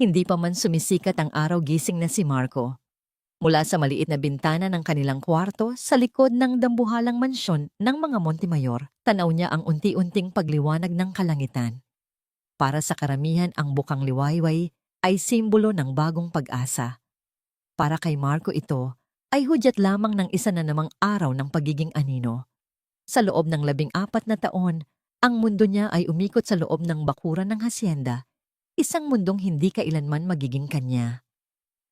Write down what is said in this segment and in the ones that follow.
Hindi pa man sumisikat ang araw, gising na si Marco. Mula sa maliit na bintana ng kanilang kwarto sa likod ng dambuhalang mansyon ng mga Montemayor, tanaw niya ang unti-unting pagliwanag ng kalangitan. Para sa karamihan, ang bukang liwayway ay simbolo ng bagong pag-asa. Para kay Marco ito ay hudyat lamang ng isa na namang araw ng pagiging anino. Sa loob ng 14 na taon, ang mundo niya ay umikot sa loob ng bakuran ng hasyenda, isang mundong hindi kailanman magiging kanya.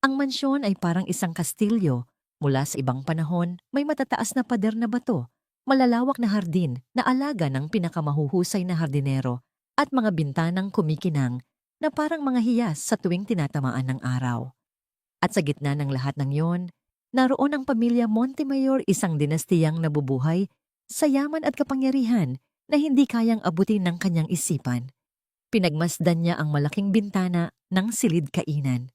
Ang mansyon ay parang isang kastilyo. Mula sa ibang panahon, may matataas na pader na bato, malalawak na hardin na alaga ng pinakamahuhusay na hardinero at mga bintanang kumikinang na parang mga hiyas sa tuwing tinatamaan ng araw. At sa gitna ng lahat ng yon, naroon ang pamilya Montemayor, isang dinastiyang nabubuhay sa yaman at kapangyarihan na hindi kayang abutin ng kanyang isipan. Pinagmasdan niya ang malaking bintana ng silid kainan.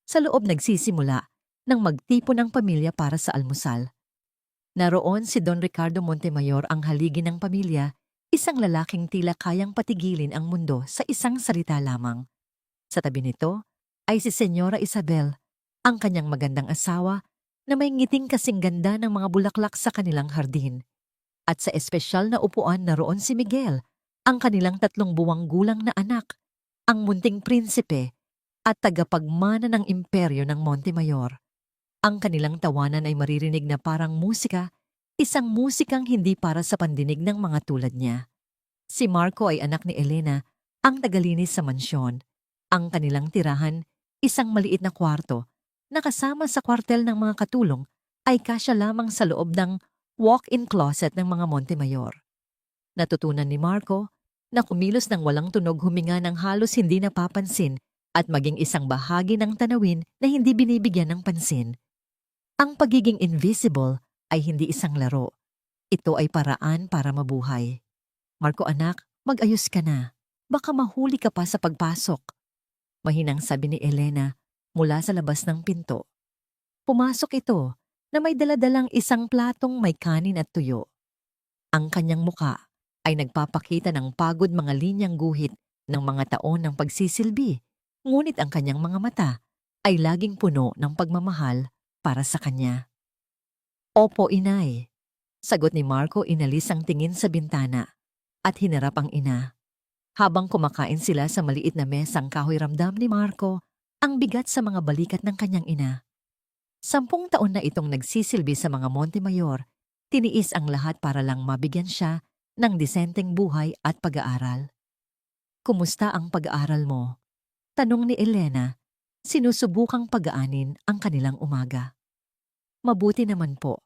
Sa loob nagsisimula nang magtipon ng pamilya para sa almusal. Naroon si Don Ricardo Montemayor, ang haligi ng pamilya, isang lalaking tila kayang patigilin ang mundo sa isang salita lamang. Sa tabi nito ay si Senyora Isabel, ang kanyang magandang asawa na may ngiting kasing ganda ng mga bulaklak sa kanilang hardin. At sa espesyal na upuan naroon si Miguel, ang kanilang 3 buwang gulang na anak, ang munting prinsipe at tagapagmana ng imperyo ng Montemayor. Ang kanilang tawanan ay maririnig na parang musika, isang musikang hindi para sa pandinig ng mga tulad niya. Si Marco ay anak ni Elena, ang tagalinis sa mansyon. Ang kanilang tirahan, isang maliit na kwarto, na kasama sa kwartel ng mga katulong, ay kasya lamang sa loob ng walk-in closet ng mga Montemayor. Natutunan ni Marco na kumilos ng walang tunog, huminga ng halos hindi napapansin, at maging isang bahagi ng tanawin na hindi binibigyan ng pansin. Ang pagiging invisible ay hindi isang laro. Ito ay paraan para mabuhay. Marco anak, mag-ayos ka na. Baka mahuli ka pa sa pagpasok. Mahinang sabi ni Elena mula sa labas ng pinto. Pumasok ito na may daladalang isang platong may kanin at tuyo. Ang kanyang muka ay nagpapakita ng pagod, mga linyang guhit ng mga taon ng pagsisilbi. Ngunit ang kanyang mga mata ay laging puno ng pagmamahal para sa kanya. Opo, inay. Sagot ni Marco, inalis ang tingin sa bintana at hinarap ang ina. Habang kumakain sila sa maliit na mesang kahoy, ramdam ni Marco ang bigat sa mga balikat ng kanyang ina. 10 taon na itong nagsisilbi sa mga Montemayor, tiniis ang lahat para lang mabigyan siya ng disenteng buhay at pag-aaral. Kumusta ang pag-aaral mo? Tanong ni Elena, sinusubukang pagaanin ang kanilang umaga. Mabuti naman po.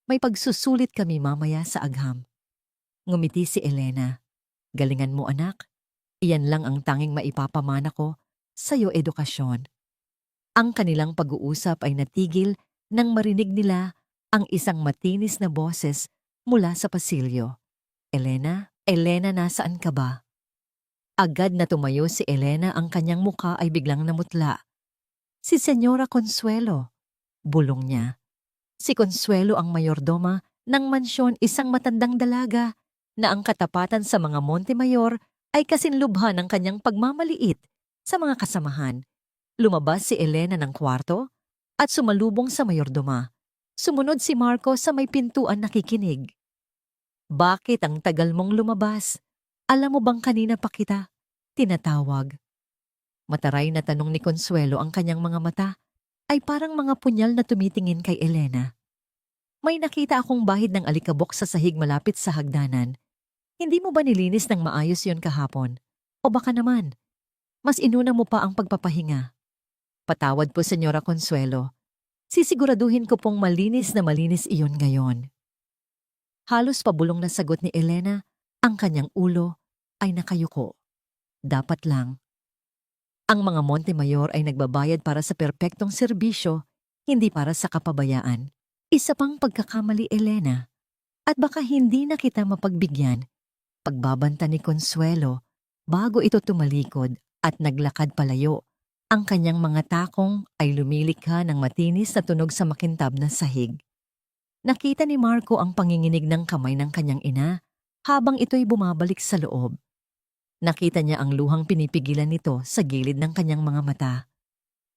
May pagsusulit kami mamaya sa agham. Ngumiti si Elena. Galingan mo anak. Iyan lang ang tanging maipapamana ko sa'yo, edukasyon. Ang kanilang pag-uusap ay natigil nang marinig nila ang isang matinis na boses mula sa pasilyo. Elena, Elena, nasaan ka ba? Agad na tumayo si Elena, ang kanyang muka ay biglang namutla. Si Senyora Consuelo, bulong niya. Si Consuelo ang mayordoma ng mansyon, isang matandang dalaga na ang katapatan sa mga Montemayor ay kasinlubhan ng kanyang pagmamaliit sa mga kasamahan. Lumabas si Elena ng kwarto at sumalubong sa mayordoma. Sumunod si Marco sa may pintuan, nakikinig. Bakit ang tagal mong lumabas? Alam mo bang kanina pa kita tinatawag? Mataray na tanong ni Consuelo, ang kanyang mga mata ay parang mga punyal na tumitingin kay Elena. May nakita akong bahid ng alikabok sa sahig malapit sa hagdanan. Hindi mo ba nilinis ng maayos yon kahapon? O baka naman, mas inuna mo pa ang pagpapahinga? Patawad po, Senyora Consuelo. Sisiguraduhin ko pong malinis na malinis iyon ngayon. Halos pabulong na sagot ni Elena, ang kanyang ulo ay nakayuko. Dapat lang. Ang mga Montemayor ay nagbabayad para sa perpektong serbisyo, hindi para sa kapabayaan. Isa pang pagkakamali, Elena, at baka hindi na kita mapagbigyan. Pagbabanta ni Consuelo bago ito tumalikod at naglakad palayo. Ang kanyang mga takong ay lumilikha ng matinis na tunog sa makintab na sahig. Nakita ni Marco ang panginginig ng kamay ng kanyang ina habang ito'y bumabalik sa loob. Nakita niya ang luhang pinipigilan nito sa gilid ng kanyang mga mata.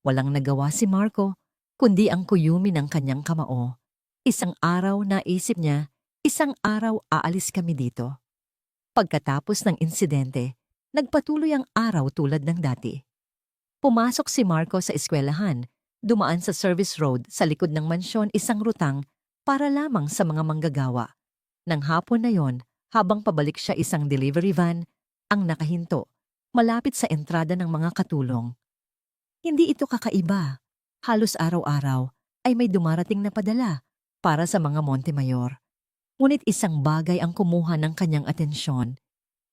Walang nagawa si Marco, kundi ang kuyumi ng kanyang kamao. Isang araw naisip niya, isang araw aalis kami dito. Pagkatapos ng insidente, nagpatuloy ang araw tulad ng dati. Pumasok si Marco sa eskwelahan, dumaan sa service road sa likod ng mansyon isang rutang para lamang sa mga manggagawa. Nang hapon na yon, habang pabalik siya isang delivery van, ang nakahinto, malapit sa entrada ng mga katulong. Hindi ito kakaiba. Halos araw-araw ay may dumarating na padala para sa mga Montemayor. Ngunit isang bagay ang kumuha ng kanyang atensyon.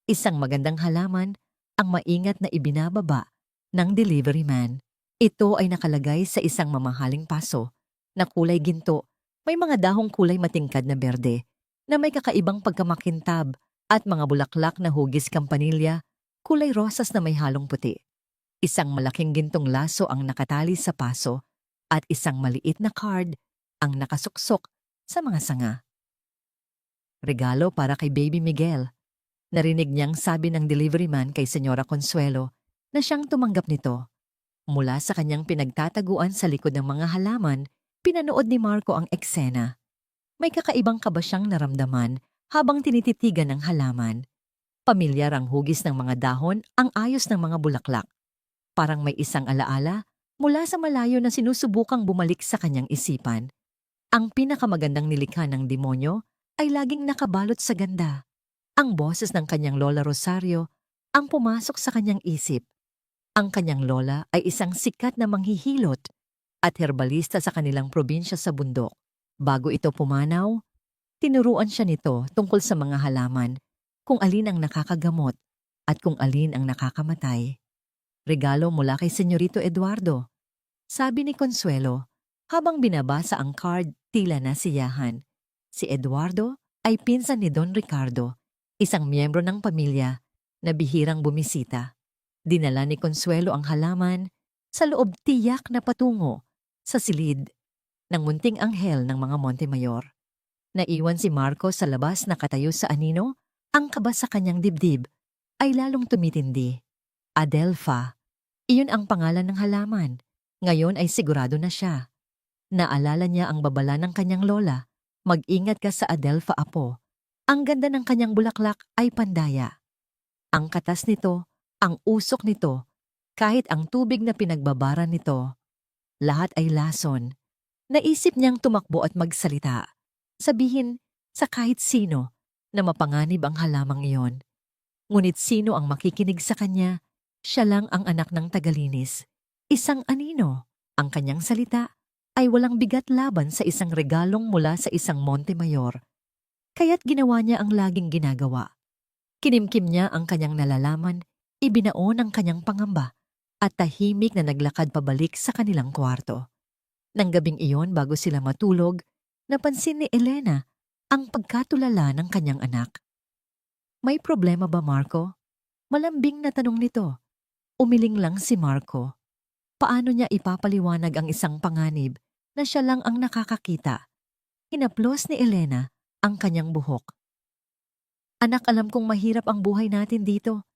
Isang magandang halaman ang maingat na ibinababa ng delivery man. Ito ay nakalagay sa isang mamahaling paso na kulay ginto. May mga dahong kulay matingkad na berde na may kakaibang pagkamakintab at mga bulaklak na hugis kampanilya, kulay rosas na may halong puti. Isang malaking gintong laso ang nakatali sa paso at isang maliit na card ang nakasuksok sa mga sanga. Regalo para kay Baby Miguel. Narinig niyang sabi ng delivery man kay Senyora Consuelo na siyang tumanggap nito. Mula sa kanyang pinagtataguan sa likod ng mga halaman, pinanood ni Marco ang eksena. May kakaibang kaba siyang naramdaman habang tinititigan ng halaman. Pamilyar ang hugis ng mga dahon, ang ayos ng mga bulaklak. Parang may isang alaala mula sa malayo na sinusubukang bumalik sa kanyang isipan. Ang pinakamagandang nilikha ng demonyo ay laging nakabalot sa ganda. Ang boses ng kanyang Lola Rosario ang pumasok sa kanyang isip. Ang kanyang lola ay isang sikat na manghihilot at herbalista sa kanilang probinsya sa bundok. Bago ito pumanaw, tinuruan siya nito tungkol sa mga halaman, kung alin ang nakakagamot at kung alin ang nakakamatay. Regalo mula kay Senyorito Eduardo. Sabi ni Consuelo, habang binabasa ang card, tila nasiyahan. Si Eduardo ay pinsan ni Don Ricardo, isang miyembro ng pamilya na bihirang bumisita. Dinala ni Consuelo ang halaman sa loob tiyak na patungo sa silid ng munting anghel ng mga Montemayor. Naiwan si Marco sa labas na katayo sa anino, ang kaba sa kanyang dibdib ay lalong tumitindi. Adelpha. Iyon ang pangalan ng halaman. Ngayon ay sigurado na siya. Naalala niya ang babala ng kanyang lola. Mag-ingat ka sa Adelpha, apo. Ang ganda ng kanyang bulaklak ay pandaya. Ang katas nito, ang usok nito, kahit ang tubig na pinagbabara nito, lahat ay lason. Naisip niyang tumakbo at magsalita. Sabihin sa kahit sino na mapanganib ang halamang iyon. Ngunit sino ang makikinig sa kanya? Siya lang ang anak ng tagalinis. Isang anino. Ang kanyang salita ay walang bigat laban sa isang regalong mula sa isang Montemayor. Kaya't ginawa niya ang laging ginagawa. Kinimkim niya ang kanyang nalalaman, ibinaon ang kanyang pangamba, at tahimik na naglakad pabalik sa kanilang kwarto. Nang gabing iyon bago sila matulog, napansin ni Elena ang pagkatulala ng kanyang anak. May problema ba, Marco? Malambing na tanong nito. Umiling lang si Marco. Paano niya ipapaliwanag ang isang panganib na siya lang ang nakakakita? Hinaplos ni Elena ang kanyang buhok. Anak, alam kong mahirap ang buhay natin dito,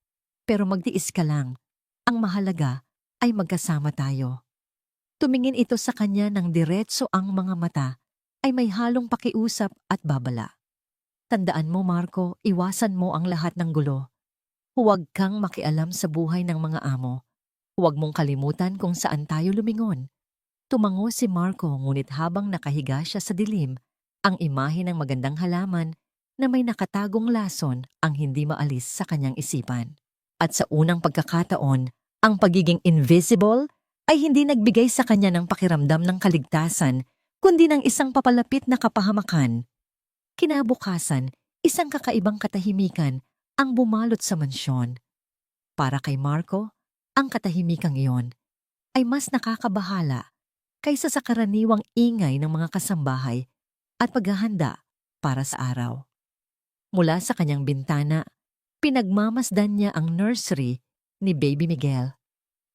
pero magtiis ka lang. Ang mahalaga ay magkasama tayo. Tumingin ito sa kanya ng diretso, ang mga mata ay may halong pakiusap at babala. Tandaan mo, Marco, iwasan mo ang lahat ng gulo. Huwag kang makialam sa buhay ng mga amo. Huwag mong kalimutan kung saan tayo lumingon. Tumango si Marco, ngunit habang nakahiga siya sa dilim, ang imahe ng magandang halaman na may nakatagong lason ang hindi maalis sa kanyang isipan. At sa unang pagkakataon, ang pagiging invisible ay hindi nagbigay sa kanya ng pakiramdam ng kaligtasan, kundi ng isang papalapit na kapahamakan. Kinabukasan, isang kakaibang katahimikan ang bumalot sa mansyon. Para kay Marco, ang katahimikang iyon ay mas nakakabahala kaysa sa karaniwang ingay ng mga kasambahay at paghahanda para sa araw. Mula sa kanyang bintana, pinagmamasdan niya ang nursery ni Baby Miguel.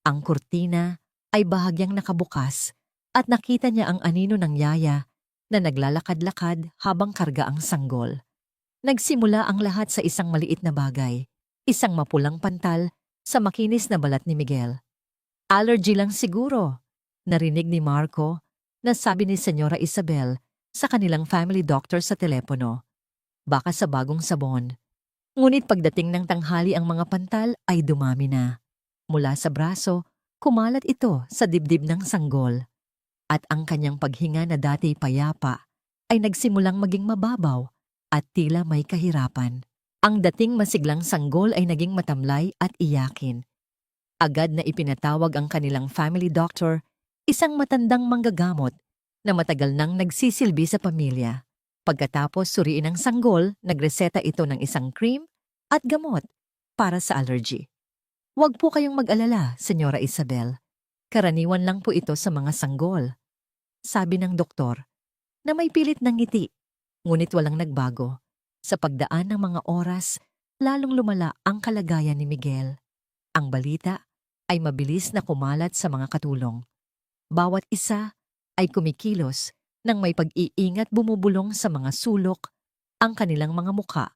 Ang kurtina ay bahagyang nakabukas at nakita niya ang anino ng yaya na naglalakad-lakad habang karga ang sanggol. Nagsimula ang lahat sa isang maliit na bagay, isang mapulang pantal sa makinis na balat ni Miguel. Allergy lang siguro, narinig ni Marco na sabi ni Senyora Isabel sa kanilang family doctor sa telepono. Baka sa bagong sabon. Ngunit pagdating ng tanghali ang mga pantal ay dumami na. Mula sa braso, kumalat ito sa dibdib ng sanggol. At ang kanyang paghinga na dati payapa ay nagsimulang maging mababaw at tila may kahirapan. Ang dating masiglang sanggol ay naging matamlay at iyakin. Agad na ipinatawag ang kanilang family doctor, isang matandang manggagamot na matagal nang nagsisilbi sa pamilya. Pagkatapos suriin ang sanggol, nagreseta ito ng isang cream at gamot para sa allergy. Huwag po kayong mag-alala, Senyora Isabel. Karaniwan lang po ito sa mga sanggol. Sabi ng doktor na may pilit ng ngiti, ngunit walang nagbago. Sa pagdaan ng mga oras, lalong lumala ang kalagayan ni Miguel. Ang balita ay mabilis na kumalat sa mga katulong. Bawat isa ay kumikilos nang may pag-iingat bumubulong sa mga sulok. Ang kanilang mga muka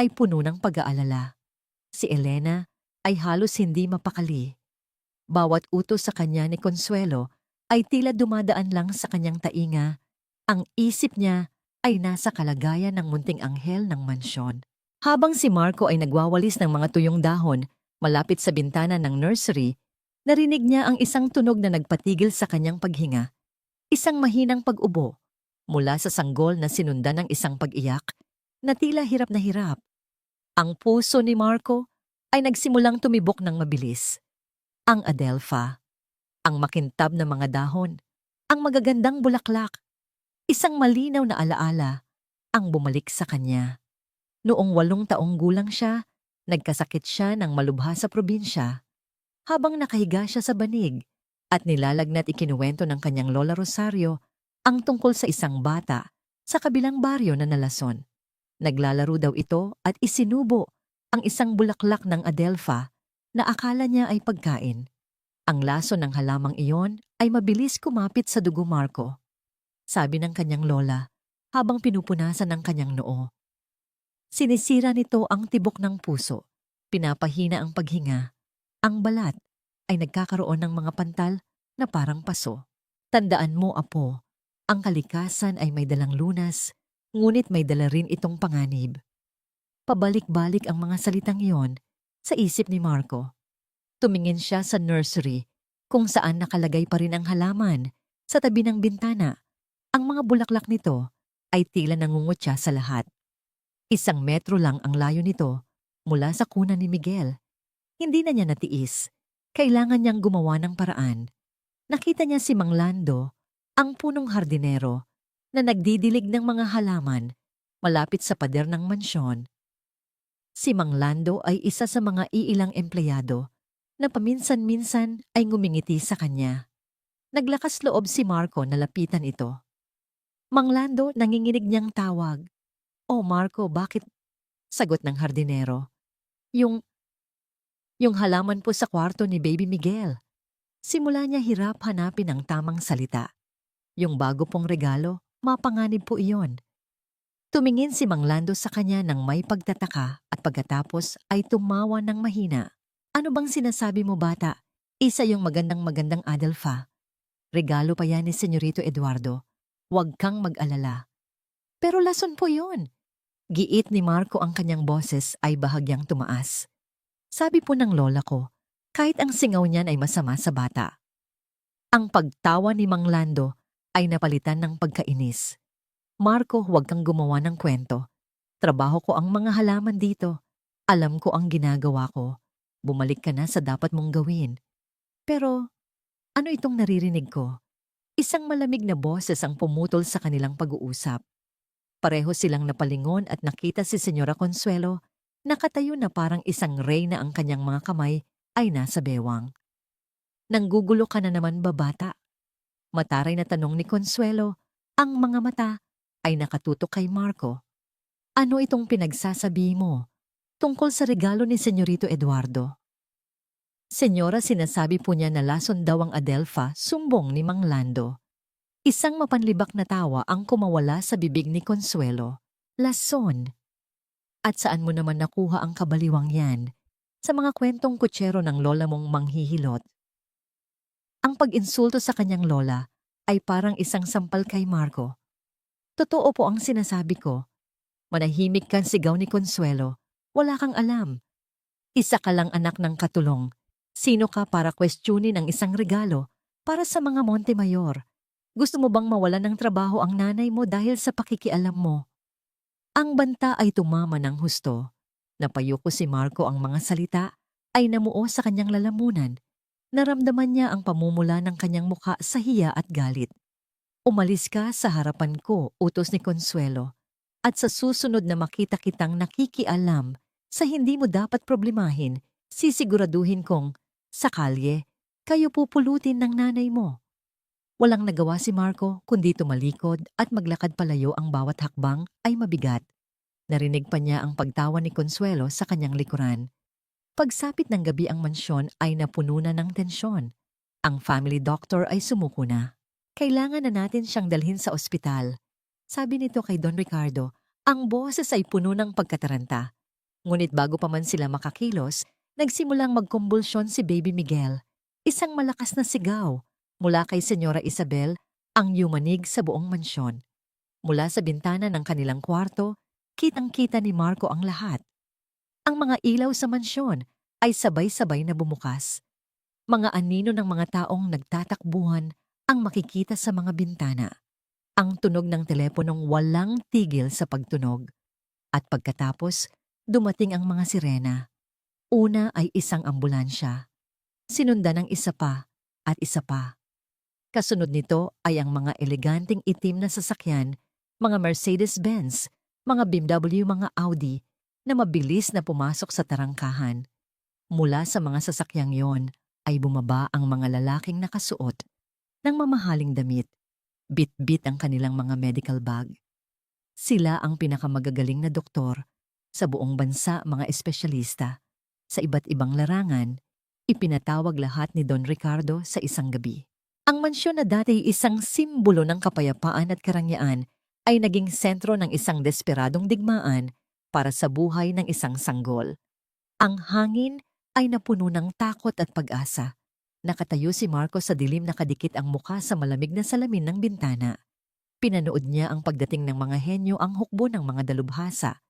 ay puno ng pag-aalala. Si Elena ay halos hindi mapakali. Bawat utos sa kanya ni Consuelo ay tila dumadaan lang sa kanyang tainga. Ang isip niya ay nasa kalagayan ng munting anghel ng mansyon. Habang si Marco ay nagwawalis ng mga tuyong dahon malapit sa bintana ng nursery, narinig niya ang isang tunog na nagpatigil sa kanyang paghinga. Isang mahinang pag-ubo mula sa sanggol na sinundan ng isang pag-iyak na tila hirap na hirap. Ang puso ni Marco ay nagsimulang tumibok ng mabilis. Ang adelpha, ang makintab na mga dahon, ang magagandang bulaklak, isang malinaw na alaala ang bumalik sa kanya. Noong 8 taong gulang siya, nagkasakit siya ng malubha sa probinsya. Habang nakahiga siya sa banig at nilalagnat ikinuwento ng kanyang Lola Rosario ang tungkol sa isang bata sa kabilang baryo na nalason. Naglalaro daw ito at isinubo ang isang bulaklak ng adelpha na akala niya ay pagkain. Ang laso ng halamang iyon ay mabilis kumapit sa dugo Marco, sabi ng kanyang lola habang pinupunasan ng kanyang noo. Sinisira nito ang tibok ng puso, pinapahina ang paghinga. Ang balat ay nagkakaroon ng mga pantal na parang paso. Tandaan mo, apo, ang kalikasan ay may dalang lunas, ngunit may dala rin itong panganib. Pabalik-balik ang mga salitang iyon sa isip ni Marco. Tumingin siya sa nursery kung saan nakalagay pa rin ang halaman sa tabi ng bintana. Ang mga bulaklak nito ay tila nangungutya sa lahat. 1 metro lang ang layo nito mula sa kuna ni Miguel. Hindi na niya natiis. Kailangan niyang gumawa ng paraan. Nakita niya si Mang Lando, ang punong hardinero, na nagdidilig ng mga halaman malapit sa pader ng mansyon. Si Mang Lando ay isa sa mga iilang empleyado na paminsan-minsan ay ngumingiti sa kanya. Naglakas loob si Marco na lapitan ito. Mang Lando, nanginginig niyang tawag. "Oh Marco, bakit?" Sagot ng hardinero. Yung halaman po sa kwarto ni Baby Miguel." Simula niya hirap hanapin ang tamang salita. Yung bago pong regalo, mapanganib po iyon. Tumingin si Mang Lando sa kanya ng may pagtataka at pagkatapos ay tumawa ng mahina. "Ano bang sinasabi mo, bata? Isa yung magandang adelpha. Regalo pa yan ni Senyorito Eduardo. Huwag kang mag-alala." "Pero lason po yun." Giit ni Marco, ang kanyang boses ay bahagyang tumaas. "Sabi po ng lola ko, kahit ang singaw niyan ay masama sa bata." Ang pagtawa ni Mang Lando ay napalitan ng pagkainis. "Marco, huwag kang gumawa ng kwento. Trabaho ko ang mga halaman dito. Alam ko ang ginagawa ko. Bumalik ka na sa dapat mong gawin." Pero ano itong naririnig ko? Isang malamig na boses ang pumutol sa kanilang pag-uusap. Pareho silang napalingon at nakita si Senyora Consuelo, nakatayo na parang isang reyna, ang kanyang mga kamay ay nasa bewang. "Nanggugulo ka na naman ba, bata?" Mataray na tanong ni Consuelo. Ang mga mata ay nakatutok kay Marco. "Ano itong pinagsasabi mo tungkol sa regalo ni Senyorito Eduardo?" "Senyora, sinasabi po niya na lason daw ang adelpha," sumbong ni Mang Lando. Isang mapanlibak na tawa ang kumawala sa bibig ni Consuelo. "Lason? At saan mo naman nakuha ang kabaliwang yan?" sa mga kwentong kutsero ng lola mong manghihilot. Ang pag-insulto sa kanyang lola ay parang isang sampal kay Marco. Totoo po ang sinasabi ko. Manahimik kang sigaw ni Consuelo. Wala kang alam. Isa ka lang anak ng katulong. Sino ka para questionin ang isang regalo para sa mga Montemayor? Gusto mo bang mawalan ng trabaho ang nanay mo dahil sa pakikialam mo? Ang banta ay tumama ng husto. Napayuko si Marco ang mga salita ay namuo sa kanyang lalamunan. Naramdaman niya ang pamumula ng kanyang mukha sa hiya at galit. Umalis ka sa harapan ko, utos ni Consuelo. At sa susunod na makita kitang nakikialam sa hindi mo dapat problemahin, sisiguraduhin kong, sa kalye, kayo pupulutin ng nanay mo. Walang nagawa si Marco kundi tumalikod at maglakad palayo. Ang bawat hakbang ay mabigat. Narinig pa niya ang pagtawa ni Consuelo sa kanyang likuran. Pagsapit ng gabi ang mansyon ay napuno na ng tensyon. Ang family doctor ay sumuko na. Kailangan na natin siyang dalhin sa ospital. Sabi nito kay Don Ricardo, ang boses ay puno ng pagkataranta. Ngunit bago pa man sila makakilos, nagsimulang magkumbulsyon si Baby Miguel. Isang malakas na sigaw mula kay Senyora Isabel ang yumanig sa buong mansyon. Mula sa bintana ng kanilang kwarto, kitang-kita ni Marco ang lahat. Ang mga ilaw sa mansyon ay sabay-sabay na bumukas. Mga anino ng mga taong nagtatakbuhan ang makikita sa mga bintana. Ang tunog ng teleponong walang tigil sa pagtunog. At pagkatapos, dumating ang mga sirena. Una ay isang ambulansya. Sinundan ng isa pa at isa pa. Kasunod nito ay ang mga eleganteng itim na sasakyan, mga Mercedes-Benz, mga BMW, mga Audi, na mabilis na pumasok sa tarangkahan. Mula sa mga sasakyang yon ay bumaba ang mga lalaking nakasuot ng mamahaling damit. Bit-bit ang kanilang mga medical bag. Sila ang pinakamagagaling na doktor sa buong bansa, mga espesyalista. Sa iba't ibang larangan, ipinatawag lahat ni Don Ricardo sa isang gabi. Ang mansyon na dati isang simbolo ng kapayapaan at karangyaan ay naging sentro ng isang desperadong digmaan para sa buhay ng isang sanggol. Ang hangin ay napuno ng takot at pag-asa. Nakatayo si Marco sa dilim, nakadikit ang mukha sa malamig na salamin ng bintana. Pinanood niya ang pagdating ng mga henyo, ang hukbo ng mga dalubhasa.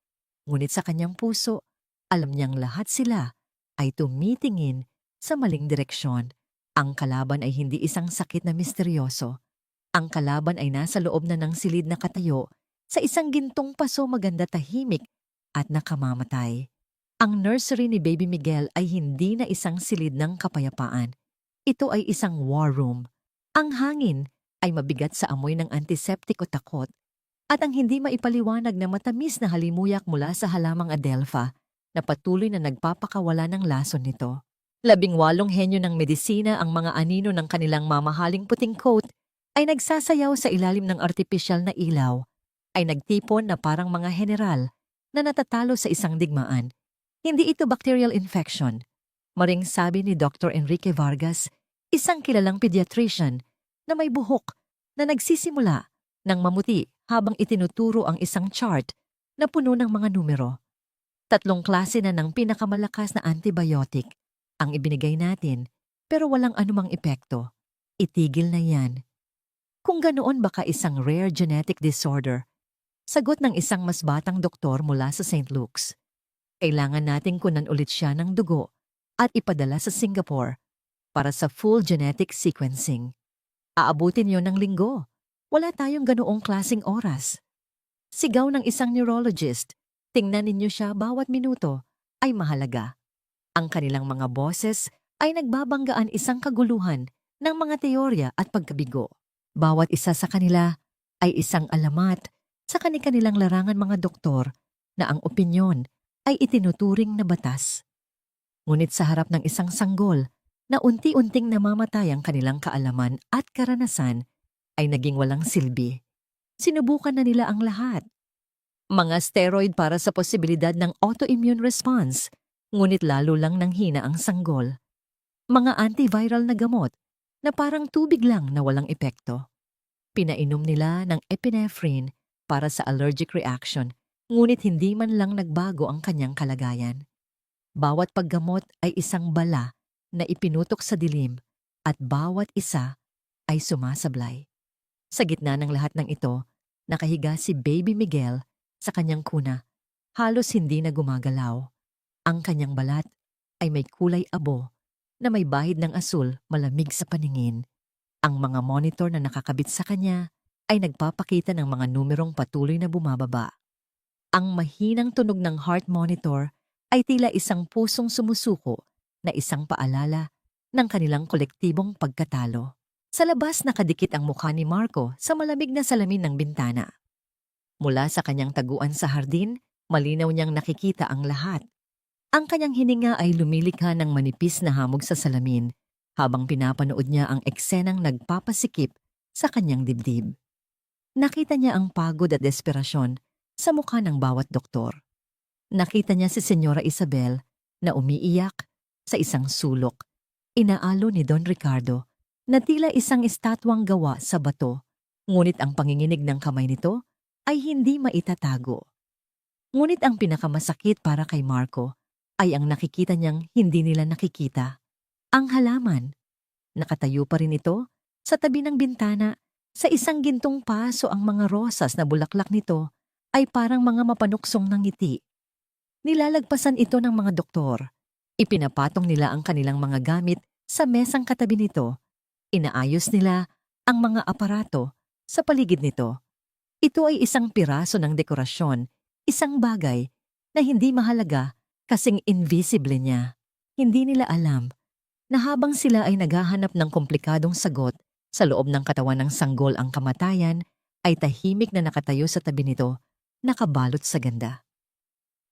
Ngunit sa kanyang puso, alam niyang lahat sila ay tumitingin sa maling direksyon. Ang kalaban ay hindi isang sakit na misteryoso. Ang kalaban ay nasa loob na ng silid na katayo sa isang gintong paso, maganda, tahimik at nakamamatay. Ang nursery ni Baby Miguel ay hindi na isang silid ng kapayapaan. Ito ay isang war room. Ang hangin ay mabigat sa amoy ng antiseptik o takot at ang hindi maipaliwanag na matamis na halimuyak mula sa halamang adelpha na patuloy na nagpapakawala ng lason nito. 18 henyo ng medisina, ang mga anino ng kanilang mamahaling puting coat, ay nagsasayaw sa ilalim ng artipisyal na ilaw, ay nagtipon na parang mga general na natatalo sa isang digmaan. Hindi ito bacterial infection. Maring sabi ni Dr. Enrique Vargas, isang kilalang pediatrician na may buhok na nagsisimula ng mamuti habang itinuturo ang isang chart na puno ng mga numero. 3 klase na ng pinakamalakas na antibiotic ang ibinigay natin, pero walang anumang epekto. Itigil na yan. Kung ganoon, baka isang rare genetic disorder. Sagot ng isang mas batang doktor mula sa St. Luke's. Kailangan nating kunan ulit siya ng dugo at ipadala sa Singapore para sa full genetic sequencing. Aabutin yon ng linggo. Wala tayong ganoong klasing oras. Sigaw ng isang neurologist. Tingnan ninyo siya, bawat minuto ay mahalaga. Ang kanilang mga boses ay nagbabanggaan isang kaguluhan ng mga teorya at pagkabigo. Bawat isa sa kanila ay isang alamat sa kanilang larangan, mga doktor, na ang opinyon ay itinuturing na batas. Ngunit sa harap ng isang sanggol na unti-unting namamatay ang kanilang kaalaman at karanasan, ay naging walang silbi. Sinubukan na nila ang lahat. Mga steroid para sa posibilidad ng autoimmune response, ngunit lalo lang nanghina ang sanggol. Mga antiviral na gamot na parang tubig lang na walang epekto. Pinainom nila ng epinephrine para sa allergic reaction, ngunit hindi man lang nagbago ang kanyang kalagayan. Bawat paggamot ay isang bala na ipinutok sa dilim at bawat isa ay sumasablay. Sa gitna ng lahat ng ito, nakahiga si Baby Miguel sa kanyang kuna. Halos hindi na gumagalaw. Ang kanyang balat ay may kulay abo na may bahid ng asul, malamig sa paningin. Ang mga monitor na nakakabit sa kanya ay nagpapakita ng mga numerong patuloy na bumababa. Ang mahinang tunog ng heart monitor ay tila isang pusong sumusuko na isang paalala ng kanilang kolektibong pagkatalo. Sa labas nakadikit ang mukha ni Marco sa malamig na salamin ng bintana. Mula sa kanyang taguan sa hardin, malinaw niyang nakikita ang lahat. Ang kanyang hininga ay lumilikha ng manipis na hamog sa salamin habang pinapanood niya ang eksenang nagpapasikip sa kanyang dibdib. Nakita niya ang pagod at desperasyon sa mukha ng bawat doktor. Nakita niya si Senyora Isabel na umiiyak sa isang sulok. Inaalo ni Don Ricardo na tila isang estatwang gawa sa bato, ngunit ang panginginig ng kamay nito ay hindi maitatago. Ngunit ang pinakamasakit para kay Marco ay ang nakikita niyang hindi nila nakikita. Ang halaman. Nakatayo pa rin ito sa tabi ng bintana. Sa isang gintong paso ang mga rosas na bulaklak nito ay parang mga mapanuksong ng ngiti. Nilalagpasan ito ng mga doktor. Ipinapatong nila ang kanilang mga gamit sa mesang katabi nito. Inaayos nila ang mga aparato sa paligid nito. Ito ay isang piraso ng dekorasyon, isang bagay na hindi mahalaga kasing invisible niya. Hindi nila alam na habang sila ay naghahanap ng komplikadong sagot sa loob ng katawan ng sanggol ang kamatayan, ay tahimik na nakatayo sa tabi nito, nakabalot sa ganda.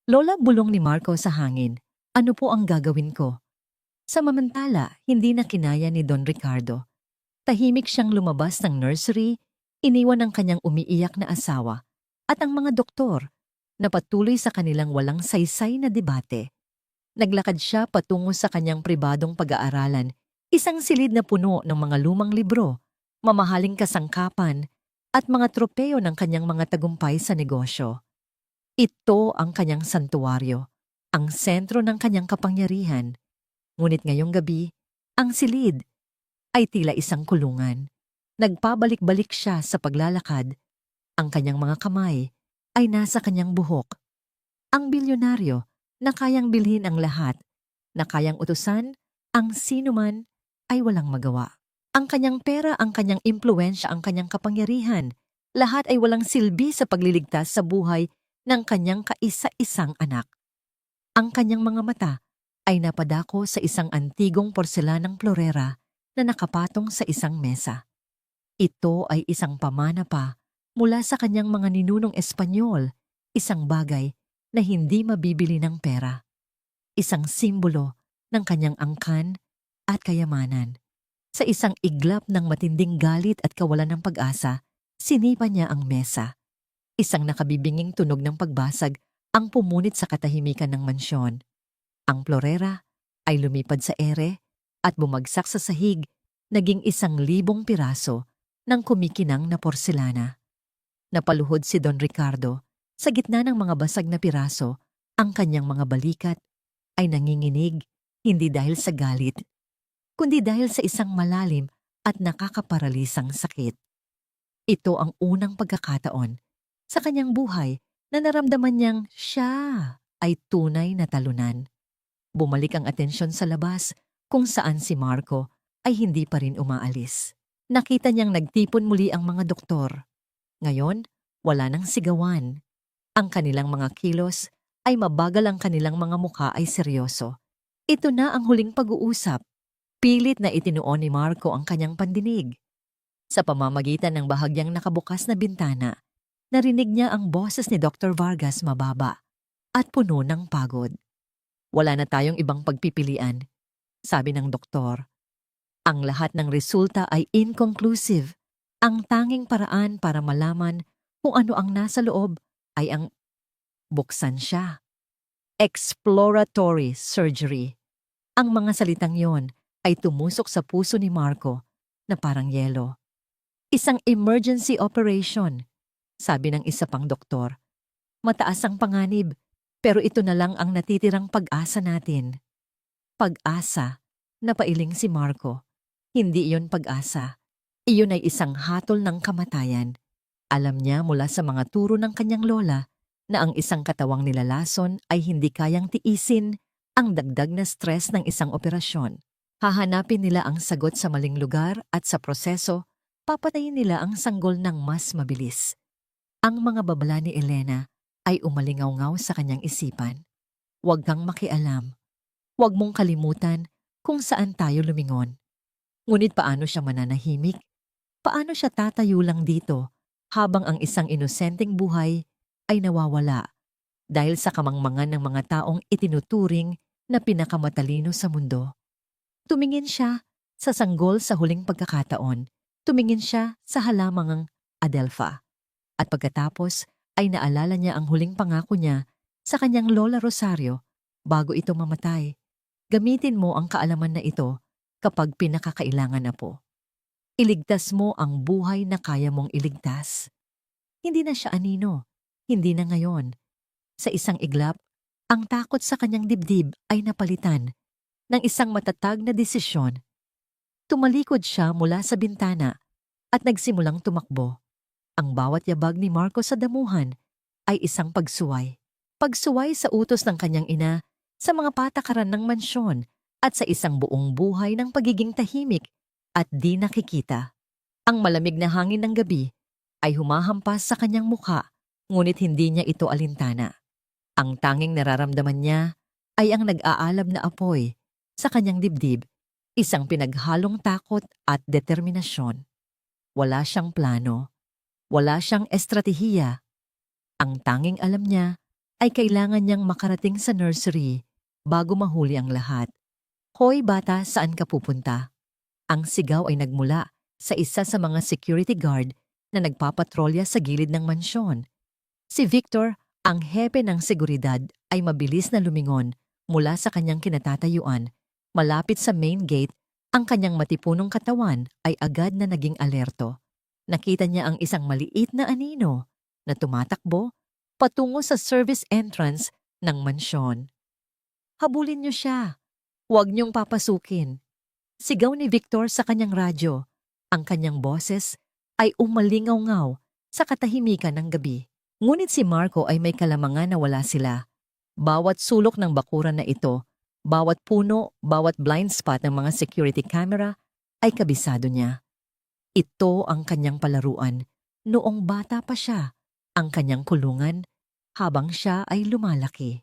Lola, bulong ni Marco sa hangin. Ano po ang gagawin ko? Sa mamantala, hindi na kinaya ni Don Ricardo. Tahimik siyang lumabas ng nursery, iniwan ang kanyang umiiyak na asawa at ang mga doktor na patuloy sa kanilang walang saysay na debate. Naglakad siya patungo sa kanyang pribadong pag-aaralan, isang silid na puno ng mga lumang libro, mamahaling kasangkapan at mga tropeyo ng kanyang mga tagumpay sa negosyo. Ito ang kanyang santuwaryo, ang sentro ng kanyang kapangyarihan. Ngunit ngayong gabi, ang silid ay tila isang kulungan. Nagpabalik-balik siya sa paglalakad. Ang kanyang mga kamay ay nasa kanyang buhok. Ang bilyonaryo na kayang bilhin ang lahat, na kayang utusan ang sinuman ay walang magawa. Ang kanyang pera, ang kanyang impluwensya, ang kanyang kapangyarihan, lahat ay walang silbi sa pagliligtas sa buhay ng kanyang kaisa-isang anak. Ang kanyang mga mata ay napadako sa isang antigong porselanang florera na nakapatong sa isang mesa. Ito ay isang pamana pa mula sa kanyang mga ninunong Espanyol, isang bagay na hindi mabibili ng pera. Isang simbolo ng kanyang angkan at kayamanan. Sa isang iglap ng matinding galit at kawalan ng pag-asa, sinipa niya ang mesa. Isang nakabibinging tunog ng pagbasag ang pumunit sa katahimikan ng mansyon. Ang florera ay lumipad sa ere at bumagsak sa sahig, naging 1,000 piraso ng kumikinang na porselana. Napaluhod si Don Ricardo. Sa gitna ng mga basag na piraso, ang kanyang mga balikat ay nanginginig, hindi dahil sa galit, kundi dahil sa isang malalim at nakakaparalisang sakit. Ito ang unang pagkakataon sa kanyang buhay na naramdaman niyang siya ay tunay na talunan. Bumalik ang atensyon sa labas kung saan si Marco ay hindi pa rin umaalis. Nakita niyang nagtipon muli ang mga doktor. Ngayon, wala nang sigawan. Ang kanilang mga kilos ay mabagal, ang kanilang mga mukha ay seryoso. Ito na ang huling pag-uusap. Pilit na itinuon ni Marco ang kanyang pandinig. Sa pamamagitan ng bahagyang nakabukas na bintana, narinig niya ang boses ni Dr. Vargas mababa at puno ng pagod. Wala na tayong ibang pagpipilian, sabi ng doktor. Ang lahat ng resulta ay inconclusive. Ang tanging paraan para malaman kung ano ang nasa loob ay ang buksan siya. Exploratory surgery. Ang mga salitang yon ay tumusok sa puso ni Marco na parang yelo. Isang emergency operation, sabi ng isa pang doktor. Mataas ang panganib, Pero ito na lang ang natitirang pag-asa natin. Pag-asa, napailing si Marco. Hindi iyon pag-asa. Iyon ay isang hatol ng kamatayan. Alam niya mula sa mga turo ng kanyang lola na ang isang katawang nilalason ay hindi kayang tiisin ang dagdag na stress ng isang operasyon. Hahanapin nila ang sagot sa maling lugar at sa proseso, papatayin nila ang sanggol ng mas mabilis. Ang mga babala ni Elena ay umalingaw-ngaw sa kanyang isipan. Huwag kang makialam. Huwag mong kalimutan kung saan tayo lumingon. Ngunit paano siya mananahimik? Paano siya tatayo lang dito habang ang isang inosenteng buhay ay nawawala dahil sa kamangmangan ng mga taong itinuturing na pinakamatalino sa mundo? Tumingin siya sa sanggol sa huling pagkakataon. Tumingin siya sa halamangang Adelpha. At pagkatapos ay naalala niya ang huling pangako niya sa kanyang Lola Rosario bago ito mamatay. Gamitin mo ang kaalaman na ito kapag pinakakailangan na po. Iligtas mo ang buhay na kaya mong iligtas. Hindi na siya anino, hindi na ngayon. Sa isang iglap, ang takot sa kanyang dibdib ay napalitan ng isang matatag na desisyon. Tumalikod siya mula sa bintana at nagsimulang tumakbo. Ang bawat yabag ni Marco sa damuhan ay isang pagsuway. Pagsuway sa utos ng kanyang ina sa mga patakaran ng mansyon at sa isang buong buhay ng pagiging tahimik at di nakikita. Ang malamig na hangin ng gabi ay humahampas sa kanyang mukha, ngunit hindi niya ito alintana. Ang tanging nararamdaman niya ay ang nag-aalab na apoy sa kanyang dibdib, isang pinaghalong takot at determinasyon. Wala siyang plano, wala siyang estratehiya. Ang tanging alam niya ay kailangan niyang makarating sa nursery bago mahuli ang lahat. Hoy bata, saan ka pupunta? Ang sigaw ay nagmula sa isa sa mga security guard na nagpapatrolya sa gilid ng mansyon. Si Victor, ang hepe ng seguridad, ay mabilis na lumingon mula sa kanyang kinatatayuan. Malapit sa main gate, ang kanyang matipunong katawan ay agad na naging alerto. Nakita niya ang isang maliit na anino na tumatakbo patungo sa service entrance ng mansyon. Habulin niyo siya. Huwag niyong papasukin. Sigaw ni Victor sa kanyang radyo. Ang kanyang boses ay umalingaw-ngaw sa katahimikan ng gabi. Ngunit si Marco ay may kalamangan na wala sila. Bawat sulok ng bakuran na ito, bawat puno, bawat blind spot ng mga security camera ay kabisado niya. Ito ang kanyang palaruan noong bata pa siya, ang kanyang kulungan habang siya ay lumalaki.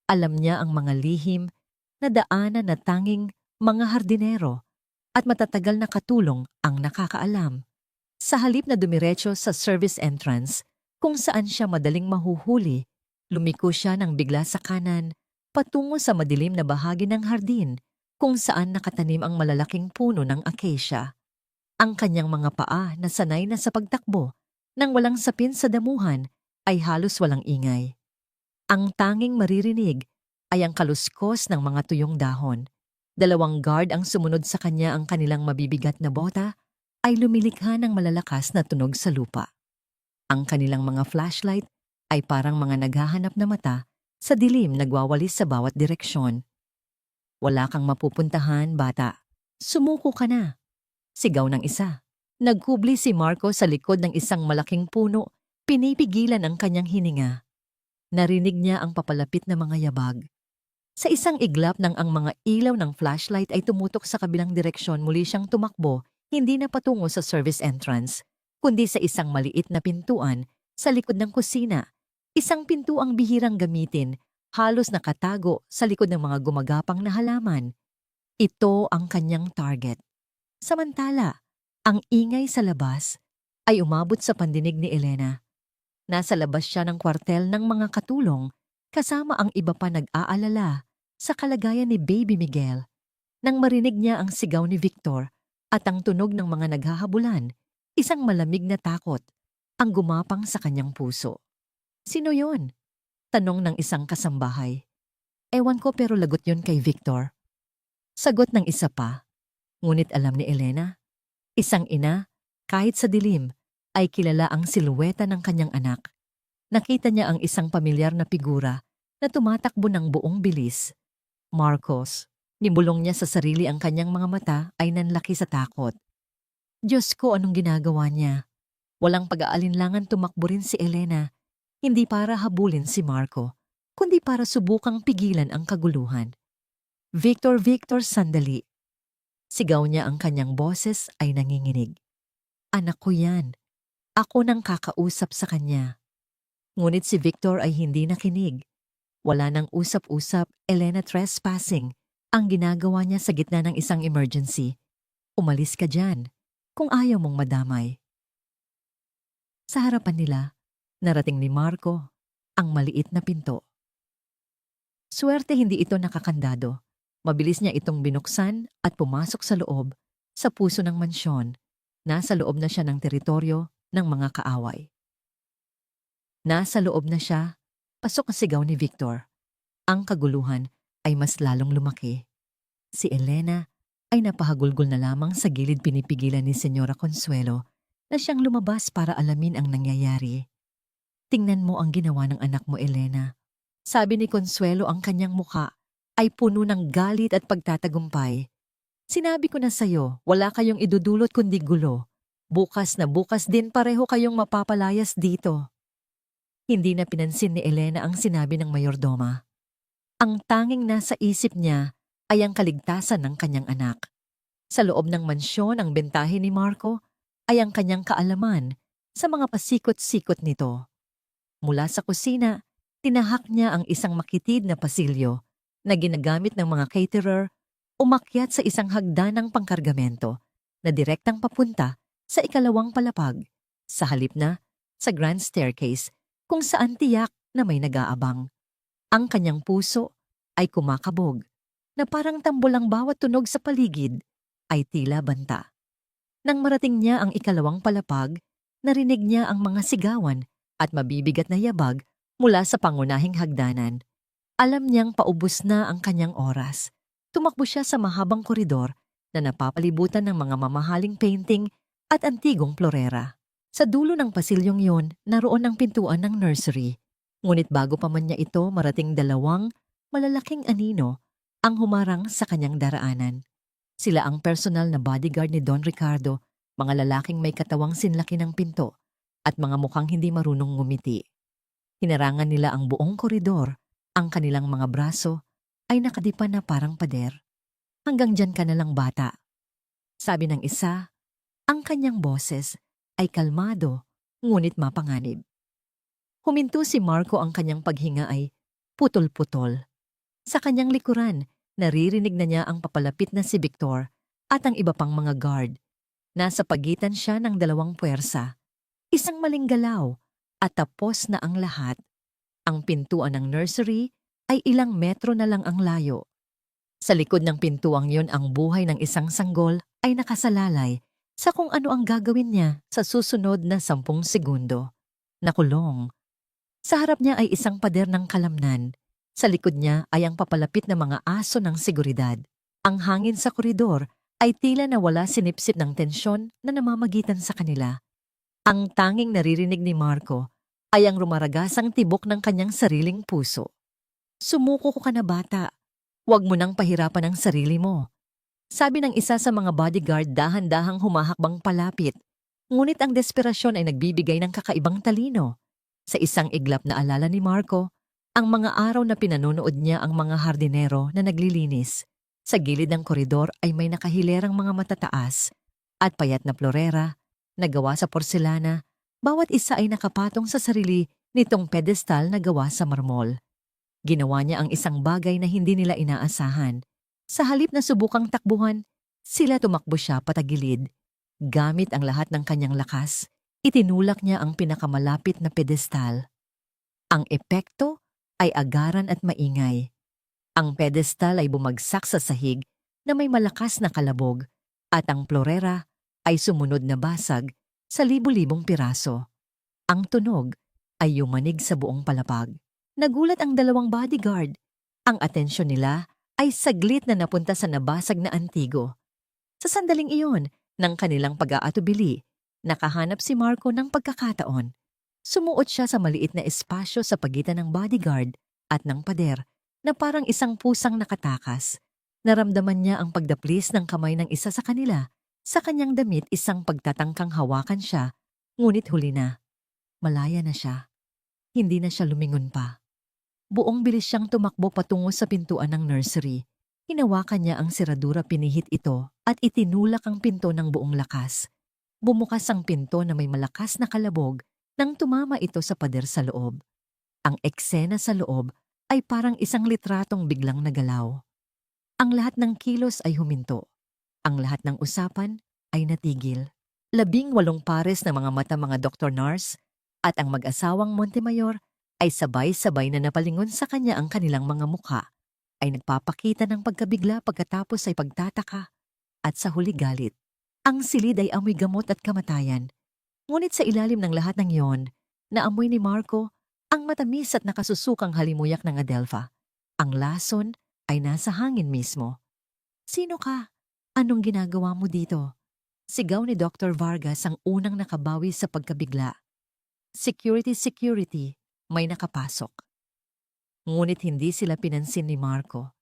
Alam niya ang mga lihim na daanan na tanging mga hardinero at matatagal na katulong ang nakakaalam. Sa halip na dumiretso sa service entrance kung saan siya madaling mahuhuli, lumiko siya ng bigla sa kanan patungo sa madilim na bahagi ng hardin kung saan nakatanim ang malalaking puno ng acacia. Ang kanyang mga paa na sanay na sa pagtakbo nang walang sapin sa damuhan ay halos walang ingay. Ang tanging maririnig ay ang kaluskos ng mga tuyong dahon. 2 guard ang sumunod sa kanya, ang kanilang mabibigat na bota ay lumilikha ng malalakas na tunog sa lupa. Ang kanilang mga flashlight ay parang mga naghahanap na mata sa dilim nagwawalis sa bawat direksyon. Wala kang mapupuntahan, bata. Sumuko ka na. Sigaw ng isa. Nagkubli si Marco sa likod ng isang malaking puno, pinipigilan ang kanyang hininga. Narinig niya ang papalapit na mga yabag. Sa isang iglap nang ang mga ilaw ng flashlight ay tumutok sa kabilang direksyon, muli siyang tumakbo, hindi na patungo sa service entrance, kundi sa isang maliit na pintuan sa likod ng kusina. Isang pintuang bihirang gamitin, halos nakatago sa likod ng mga gumagapang na halaman. Ito ang kanyang target. Samantala, ang ingay sa labas ay umabot sa pandinig ni Elena. Nasa labas siya ng kwartel ng mga katulong, kasama ang iba pa nag-aalala sa kalagayan ni Baby Miguel. Nang marinig niya ang sigaw ni Victor at ang tunog ng mga naghahabulan, isang malamig na takot ang gumapang sa kanyang puso. Sino yon? Tanong ng isang kasambahay. Ewan ko, pero lagot yon kay Victor. Sagot ng isa pa. Ngunit alam ni Elena, isang ina, kahit sa dilim, ay kilala ang silhueta ng kanyang anak. Nakita niya ang isang pamilyar na figura na tumatakbo ng buong bilis. Marcos, nibulong niya sa sarili ang kanyang mga mata ay nanlaki sa takot. Diyos ko, anong ginagawa niya? Walang pag-aalinlangan tumakbo rin si Elena, hindi para habulin si Marco, kundi para subukang pigilan ang kaguluhan. Victor, Victor, sandali. Sigaw niya, ang kanyang boses ay nanginginig. Anak ko yan. Ako nang kakausap sa kanya. Ngunit si Victor ay hindi nakinig. Wala nang usap-usap, Elena, trespassing. Ang ginagawa niya sa gitna ng isang emergency. Umalis ka dyan, kung ayaw mong madamay. Sa harapan nila, narating ni Marco ang maliit na pinto. Swerte hindi ito nakakandado. Mabilis niya itong binuksan at pumasok sa loob, sa puso ng mansyon. Nasa loob na siya ng teritoryo ng mga kaaway. Nasa loob na siya, pasok ang sigaw ni Victor. Ang kaguluhan ay mas lalong lumaki. Si Elena ay napahagulgol na lamang sa gilid, pinipigilan ni Senyora Consuelo na siyang lumabas para alamin ang nangyayari. Tingnan mo ang ginawa ng anak mo, Elena. Sabi ni Consuelo, ang kanyang muka ay puno ng galit at pagtatagumpay. Sinabi ko na sa'yo, wala kayong idudulot kundi gulo. Bukas na bukas din pareho kayong mapapalayas dito. Hindi na pinansin ni Elena ang sinabi ng mayordoma. Ang tanging nasa isip niya ay ang kaligtasan ng kanyang anak. Sa loob ng mansyon, ang bentahe ni Marco ay ang kanyang kaalaman sa mga pasikot-sikot nito. Mula sa kusina, tinahak niya ang isang makitid na pasilyo na ginagamit ng mga caterer, umakyat sa isang hagdanang pangkargamento na direktang papunta sa ikalawang palapag, sa halip na sa grand staircase kung saan tiyak na may nag-aabang. Ang kanyang puso ay kumakabog, na parang tambol ang bawat tunog sa paligid ay tila banta. Nang marating niya ang ikalawang palapag, narinig niya ang mga sigawan at mabibigat na yabag mula sa pangunahing hagdanan. Alam niyang paubos na ang kanyang oras. Tumakbo siya sa mahabang koridor na napapalibutan ng mga mamahaling painting at antigong florera. Sa dulo ng pasilyong yon, naroon ang pintuan ng nursery. Ngunit bago pa man niya ito marating, dalawang malalaking anino ang humarang sa kanyang daraanan. Sila ang personal na bodyguard ni Don Ricardo, mga lalaking may katawang sinlaki ng pinto at mga mukhang hindi marunong ngumiti. Hinarangan nila ang buong koridor. Ang kanilang mga braso ay nakadipa na parang pader. Hanggang dyan ka na lang, bata. Sabi ng isa, ang kanyang boses ay kalmado ngunit mapanganib. Huminto si Marco, ang kanyang paghinga ay putol-putol. Sa kanyang likuran, naririnig na niya ang papalapit na si Victor at ang iba pang mga guard. Nasa pagitan siya ng dalawang puwersa. Isang maling galaw at tapos na ang lahat. Ang pintuan ng nursery ay ilang metro na lang ang layo. Sa likod ng pintuang yon, ang buhay ng isang sanggol ay nakasalalay sa kung ano ang gagawin niya sa susunod na 10 segundo. Nakulong. Sa harap niya ay isang pader ng kalamnan. Sa likod niya ay ang papalapit na mga aso ng seguridad. Ang hangin sa koridor ay tila nawala, sinipsip ng tensyon na namamagitan sa kanila. Ang tanging naririnig ni Marco ay ang rumaragasang tibok ng kanyang sariling puso. Sumuko ka na, bata. Huwag mo nang pahirapan ang sarili mo. Sabi ng isa sa mga bodyguard, dahan-dahang humahakbang palapit. Ngunit ang desperasyon ay nagbibigay ng kakaibang talino. Sa isang iglap na alala ni Marco, ang mga araw na pinanonood niya ang mga hardinero na naglilinis. Sa gilid ng koridor ay may nakahilerang mga matataas at payat na florera na gawa sa porselana. Bawat isa ay nakapatong sa sarili nitong pedestal na gawa sa marmol. Ginawa niya ang isang bagay na hindi nila inaasahan. Sa halip na subukang takbuhan, sila tumakbo siya patagilid. Gamit ang lahat ng kanyang lakas, itinulak niya ang pinakamalapit na pedestal. Ang epekto ay agaran at maingay. Ang pedestal ay bumagsak sa sahig na may malakas na kalabog at ang florera ay sumunod na basag sa libu-libong piraso. Ang tunog ay yumanig sa buong palapag. Nagulat ang dalawang bodyguard. Ang atensyon nila ay saglit na napunta sa nabasag na antigo. Sa sandaling iyon ng kanilang pag-aatubili, nakahanap si Marco ng pagkakataon. Sumuot siya sa maliit na espasyo sa pagitan ng bodyguard at ng pader na parang isang pusang nakatakas. Naramdaman niya ang pagdaplis ng kamay ng isa sa kanila. Sa kanyang damit isang pagtatangkang hawakan siya, ngunit huli na. Malaya na siya. Hindi na siya lumingon pa. Buong bilis siyang tumakbo patungo sa pintuan ng nursery. Hinawakan niya ang seradura, pinihit ito at itinulak ang pinto ng buong lakas. Bumukas ang pinto na may malakas na kalabog nang tumama ito sa pader sa loob. Ang eksena sa loob ay parang isang litratong biglang nagalaw. Ang lahat ng kilos ay huminto. Ang lahat ng usapan ay natigil. 18 pares ng mga mata mga Dr. Nars at ang mag-asawang Montemayor ay sabay-sabay na napalingon sa kanya. Ang kanilang mga mukha ay nagpapakita ng pagkabigla, pagkatapos ay pagtataka at sa huli galit. Ang silid ay amoy gamot at kamatayan. Ngunit sa ilalim ng lahat ng iyon, naamoy ni Marco ang matamis at nakasusukang halimuyak ng Adelpha. Ang lason ay nasa hangin mismo. "Sino ka? Anong ginagawa mo dito?" Sigaw ni Dr. Vargas, ang unang nakabawi sa pagkabigla. "Security, security, may nakapasok." Ngunit hindi sila pinansin ni Marco.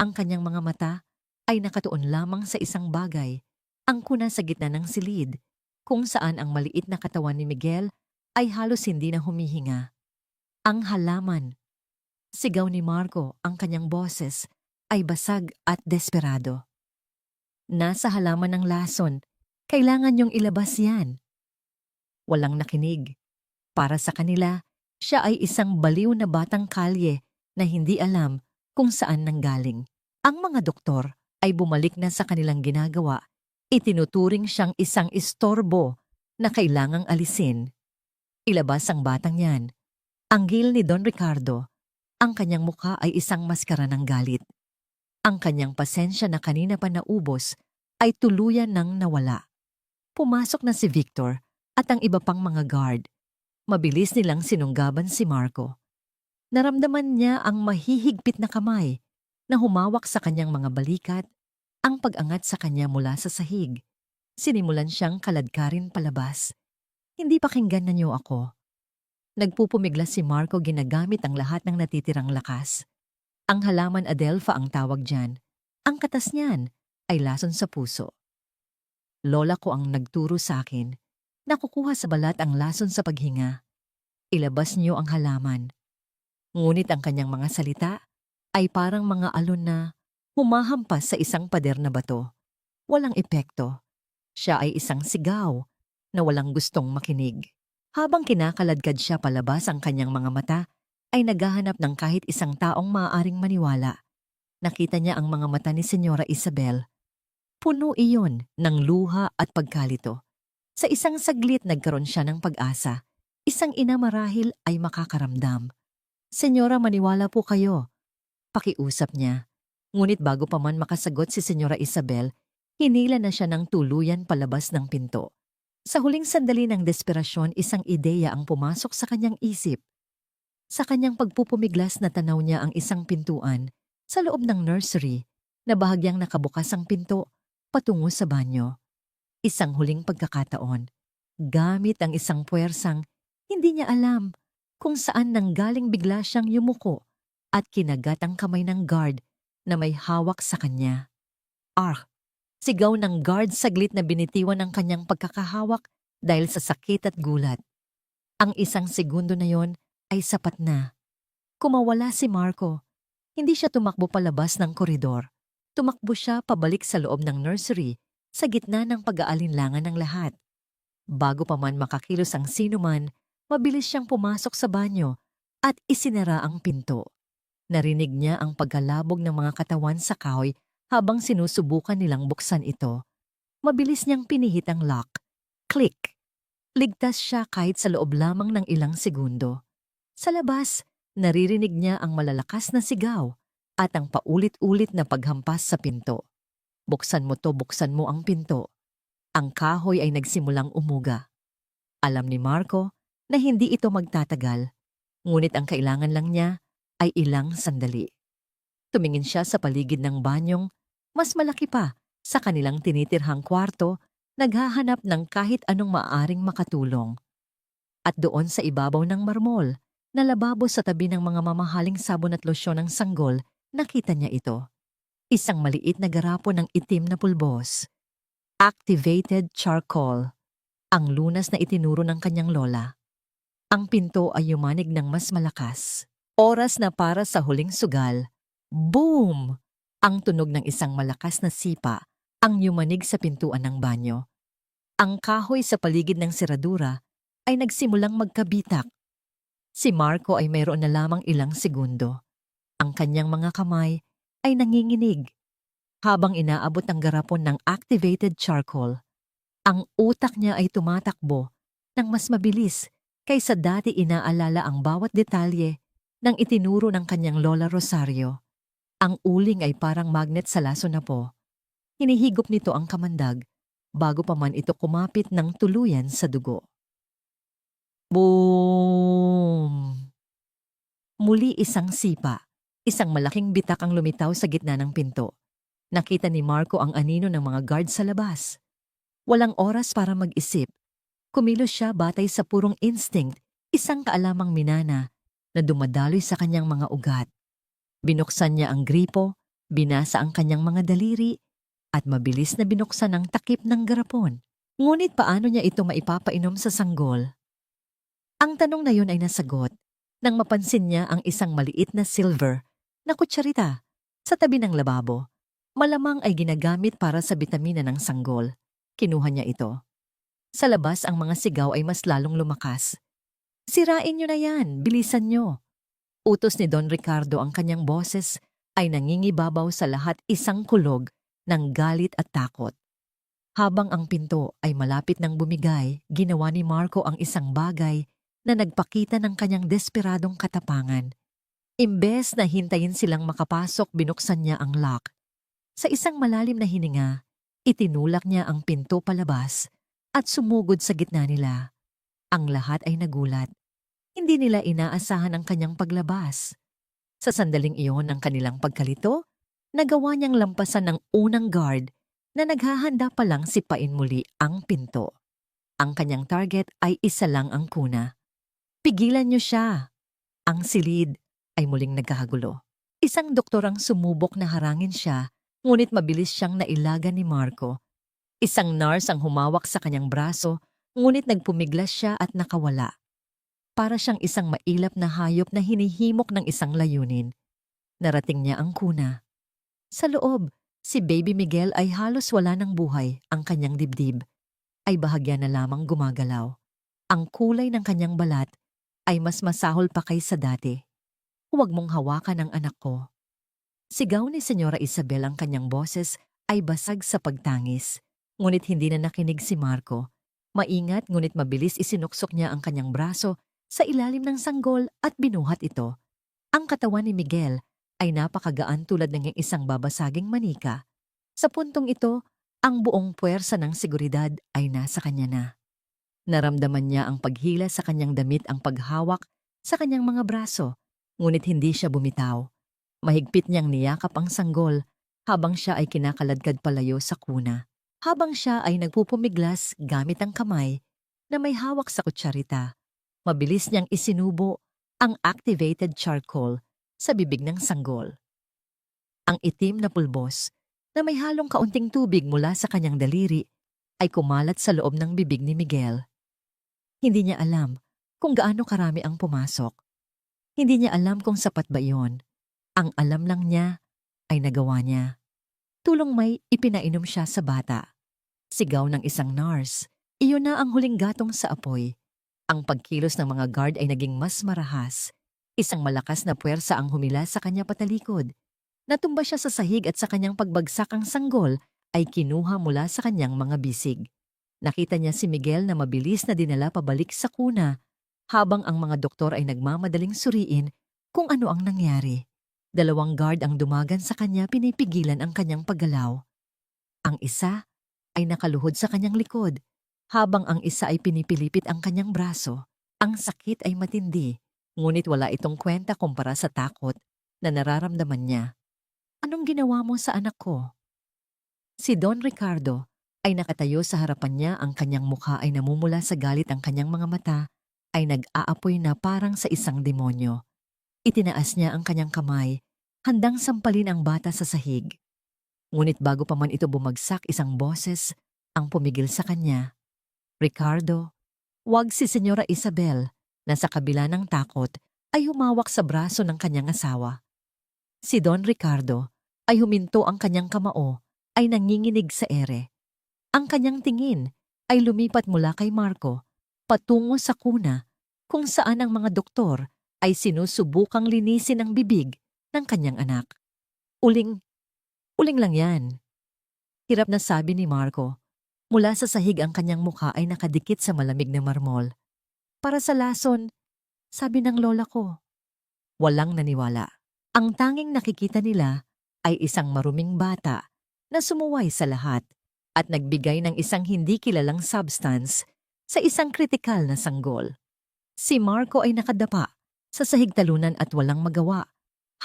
Ang kanyang mga mata ay nakatuon lamang sa isang bagay, ang kuna sa gitna ng silid, kung saan ang maliit na katawan ni Miguel ay halos hindi na humihinga. "Ang halaman!" Sigaw ni Marco, ang kanyang boses ay basag at desperado. "Nasa halaman ng lason. Kailangan niyong ilabas yan." Walang nakinig. Para sa kanila, siya ay isang baliw na batang kalye na hindi alam kung saan nanggaling. Ang mga doktor ay bumalik na sa kanilang ginagawa. Itinuturing siyang isang istorbo na kailangang alisin. Ilabas ang batang yan. Anggil ni Don Ricardo. Ang kanyang mukha ay isang maskara ng galit. Ang kanyang pasensya na kanina pa naubos ay tuluyan nang nawala. Pumasok na si Victor at ang iba pang mga guard. Mabilis nilang sinunggaban si Marco. Naramdaman niya ang mahihigpit na kamay na humawak sa kanyang mga balikat, ang pag-angat sa kanya mula sa sahig. Sinimulan siyang kaladkarin palabas. "Hindi pakinggan na niyo ako." Nagpupumiglas si Marco, ginagamit ang lahat ng natitirang lakas. Ang halaman Adelpha ang tawag dyan. Ang katas niyan ay lason sa puso. Lola ko ang nagturo sa akin. Nakukuha sa balat ang lason sa paghinga. Ilabas niyo ang halaman. Ngunit ang kanyang mga salita ay parang mga alon na humahampas sa isang pader na bato. Walang epekto. Siya ay isang sigaw na walang gustong makinig. Habang kinakaladkad siya palabas, ang kanyang mga mata ay naghahanap ng kahit isang taong maaaring maniwala. Nakita niya ang mga mata ni Senyora Isabel. Puno iyon ng luha at pagkalito. Sa isang saglit nagkaroon siya ng pag-asa. Isang ina marahil ay makakaramdam. "Senyora, maniwala po kayo." Pakiusap niya. Ngunit bago pa man makasagot si Senyora Isabel, hinila na siya ng tuluyan palabas ng pinto. Sa huling sandali ng desperasyon, isang ideya ang pumasok sa kanyang isip. Sa kanyang pagpupumiglas, natanaw niya ang isang pintuan sa loob ng nursery na bahagyang nakabukas ang pinto patungo sa banyo. Isang huling pagkakataon. Gamit ang isang puwersang hindi niya alam kung saan nanggaling, bigla siyang yumuko at kinagat ang kamay ng guard na may hawak sa kanya. "Arr!" Sigaw ng guard, saglit na binitiwan ang kanyang pagkakahawak dahil sa sakit at gulat. Ang isang segundo na yon ay sapat na. Kumawala si Marco. Hindi siya tumakbo palabas ng koridor. Tumakbo siya pabalik sa loob ng nursery sa gitna ng pag-aalinlangan ng lahat. Bago pa man makakilos ang sinuman, mabilis siyang pumasok sa banyo at isinara ang pinto. Narinig niya ang pagkalabog ng mga katawan sa kahoy habang sinusubukan nilang buksan ito. Mabilis niyang pinihit ang lock. Click! Ligtas siya kahit sa loob lamang ng ilang segundo. Sa labas, naririnig niya ang malalakas na sigaw at ang paulit-ulit na paghampas sa pinto. "Buksan mo to, buksan mo ang pinto." Ang kahoy ay nagsimulang umuga. Alam ni Marco na hindi ito magtatagal, ngunit ang kailangan lang niya ay ilang sandali. Tumingin siya sa paligid ng banyong mas malaki pa sa kanilang tinitirhang kwarto, naghahanap ng kahit anong maaaring makatulong. At doon sa ibabaw ng marmol, na lababo sa tabi ng mga mamahaling sabon at losyon ng sanggol, nakita niya ito. Isang maliit na garapon ng itim na pulbos. Activated charcoal. Ang lunas na itinuro ng kanyang lola. Ang pinto ay yumanig ng mas malakas. Oras na para sa huling sugal. Boom! Ang tunog ng isang malakas na sipa ang yumanig sa pintuan ng banyo. Ang kahoy sa paligid ng seradura ay nagsimulang magkabitak. Si Marco ay mayroon na lamang ilang segundo. Ang kanyang mga kamay ay nanginginig habang inaabot ang garapon ng activated charcoal. Ang utak niya ay tumatakbo ng mas mabilis kaysa dati inaalala ang bawat detalye ng itinuro ng kanyang lola Rosario. Ang uling ay parang magnet sa laso na po. Hinihigop nito ang kamandag bago pa man ito kumapit ng tuluyan sa dugo. Boom! Muli isang sipa. Isang malaking bitak ang lumitaw sa gitna ng pinto. Nakita ni Marco ang anino ng mga guard sa labas. Walang oras para mag-isip. Kumilos siya batay sa purong instinct, isang kaalamang minana na dumadaloy sa kanyang mga ugat. Binuksan niya ang gripo, binasa ang kanyang mga daliri, at mabilis na binuksan ang takip ng garapon. Ngunit paano niya ito maipapainom sa sanggol? Ang tanong na yun ay nasagot nang mapansin niya ang isang maliit na silver na kutsarita sa tabi ng lababo. Malamang ay ginagamit para sa bitamina ng sanggol. Kinuha niya ito. Sa labas ang mga sigaw ay mas lalong lumakas. Sirain niyo na yan, bilisan niyo. Utos ni Don Ricardo, ang kanyang boses ay nangingibabaw sa lahat, isang kulog ng galit at takot. Habang ang pinto ay malapit ng bumigay, ginawa ni Marco ang isang bagay na nagpakita ng kanyang desperadong katapangan. Imbes na hintayin silang makapasok, binuksan niya ang lock. Sa isang malalim na hininga, itinulak niya ang pinto palabas at sumugod sa gitna nila. Ang lahat ay nagulat. Hindi nila inaasahan ang kanyang paglabas. Sa sandaling iyon ng kanilang pagkalito, nagawa niyang lampasan ng unang guard na naghahanda pa lang sipain muli ang pinto. Ang kanyang target ay isa lang ang kuna. Pigilan niyo siya! Ang silid ay muling nagkahagulo. Isang doktor ang sumubok na harangin siya, ngunit mabilis siyang nailaga ni Marco. Isang nurse ang humawak sa kanyang braso, ngunit nagpumiglas siya at nakawala. Para siyang isang mailap na hayop na hinihimok ng isang layunin. Narating niya ang kuna. Sa loob, si Baby Miguel ay halos wala ng buhay. Ang kanyang dibdib ay bahagya na lamang gumagalaw. Ang kulay ng kanyang balat ay mas masahol pa kaysa dati. Huwag mong hawakan ang anak ko. Sigaw ni Senyora Isabel, ang kanyang boses ay basag sa pagtangis. Ngunit hindi na nakinig si Marco. Maingat ngunit mabilis isinuksok niya ang kanyang braso sa ilalim ng sanggol at binuhat ito. Ang katawan ni Miguel ay napakagaan tulad ng isang babasaging manika. Sa puntong ito, ang buong puwersa ng seguridad ay nasa kanya na. Naramdaman niya ang paghila sa kanyang damit, ang paghawak sa kanyang mga braso, ngunit hindi siya bumitaw. Mahigpit niyang niyakap ang sanggol habang siya ay kinakaladkad palayo sa kuna. Habang siya ay nagpupumiglas gamit ang kamay na may hawak sa kutsarita, mabilis niyang isinubo ang activated charcoal sa bibig ng sanggol. Ang itim na pulbos na may halong kaunting tubig mula sa kanyang daliri ay kumalat sa loob ng bibig ni Miguel. Hindi niya alam kung gaano karami ang pumasok. Hindi niya alam kung sapat ba iyon. Ang alam lang niya ay nagawa niya. Tulong may ipinainom siya sa bata. Sigaw ng isang nurse. Iyon na ang huling gatong sa apoy. Ang pagkilos ng mga guard ay naging mas marahas. Isang malakas na puwersa ang humila sa kanya patalikod. Natumba siya sa sahig at sa kanyang pagbagsak ang sanggol ay kinuha mula sa kanyang mga bisig. Nakita niya si Miguel na mabilis na dinala pabalik sa kuna habang ang mga doktor ay nagmamadaling suriin kung ano ang nangyari. 2 guard ang dumagan sa kanya, pinipigilan ang kanyang paggalaw. Ang isa ay nakaluhod sa kanyang likod, habang ang isa ay pinipilipit ang kanyang braso. Ang sakit ay matindi, ngunit wala itong kwenta kumpara sa takot na nararamdaman niya. Anong ginawa mo sa anak ko? Si Don Ricardo ay nakatayo sa harapan niya, ang kanyang mukha ay namumula sa galit, ang kanyang mga mata ay nag-aapoy na parang sa isang demonyo. Itinaas niya ang kanyang kamay, handang sampalin ang bata sa sahig. Ngunit bago pa man ito bumagsak, isang boses ang pumigil sa kanya. Ricardo, wag. Si Senyora Isabel, na sa kabila ng takot, ay humawak sa braso ng kanyang asawa. Si Don Ricardo ay huminto, ang kanyang kamao ay nanginginig sa ere. Ang kanyang tingin ay lumipat mula kay Marco patungo sa kuna kung saan ang mga doktor ay sinusubukang linisin ang bibig ng kanyang anak. Uling lang yan. Hirap na sabi ni Marco. Mula sa sahig ang kanyang mukha ay nakadikit sa malamig na marmol. Para sa lason, sabi ng lola ko. Walang naniwala. Ang tanging nakikita nila ay isang maruming bata na sumuway sa lahat at nagbigay ng isang hindi kilalang substance sa isang kritikal na sanggol. Si Marco ay nakadapa sa sahig talunan at walang magawa,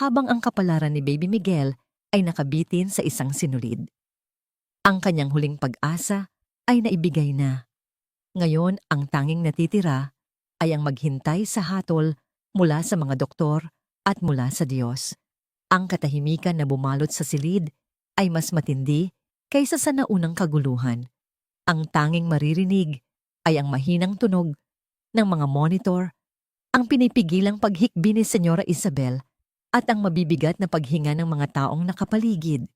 habang ang kapalaran ni Baby Miguel ay nakabitin sa isang sinulid. Ang kanyang huling pag-asa ay naibigay na. Ngayon, ang tanging natitira ay ang maghintay sa hatol mula sa mga doktor at mula sa Diyos. Ang katahimikan na bumalot sa silid ay mas matindi kaysa sa naunang kaguluhan. Ang tanging maririnig ay ang mahinang tunog ng mga monitor, ang pinipigilang paghikbi ni Senyora Isabel at ang mabibigat na paghinga ng mga taong nakapaligid.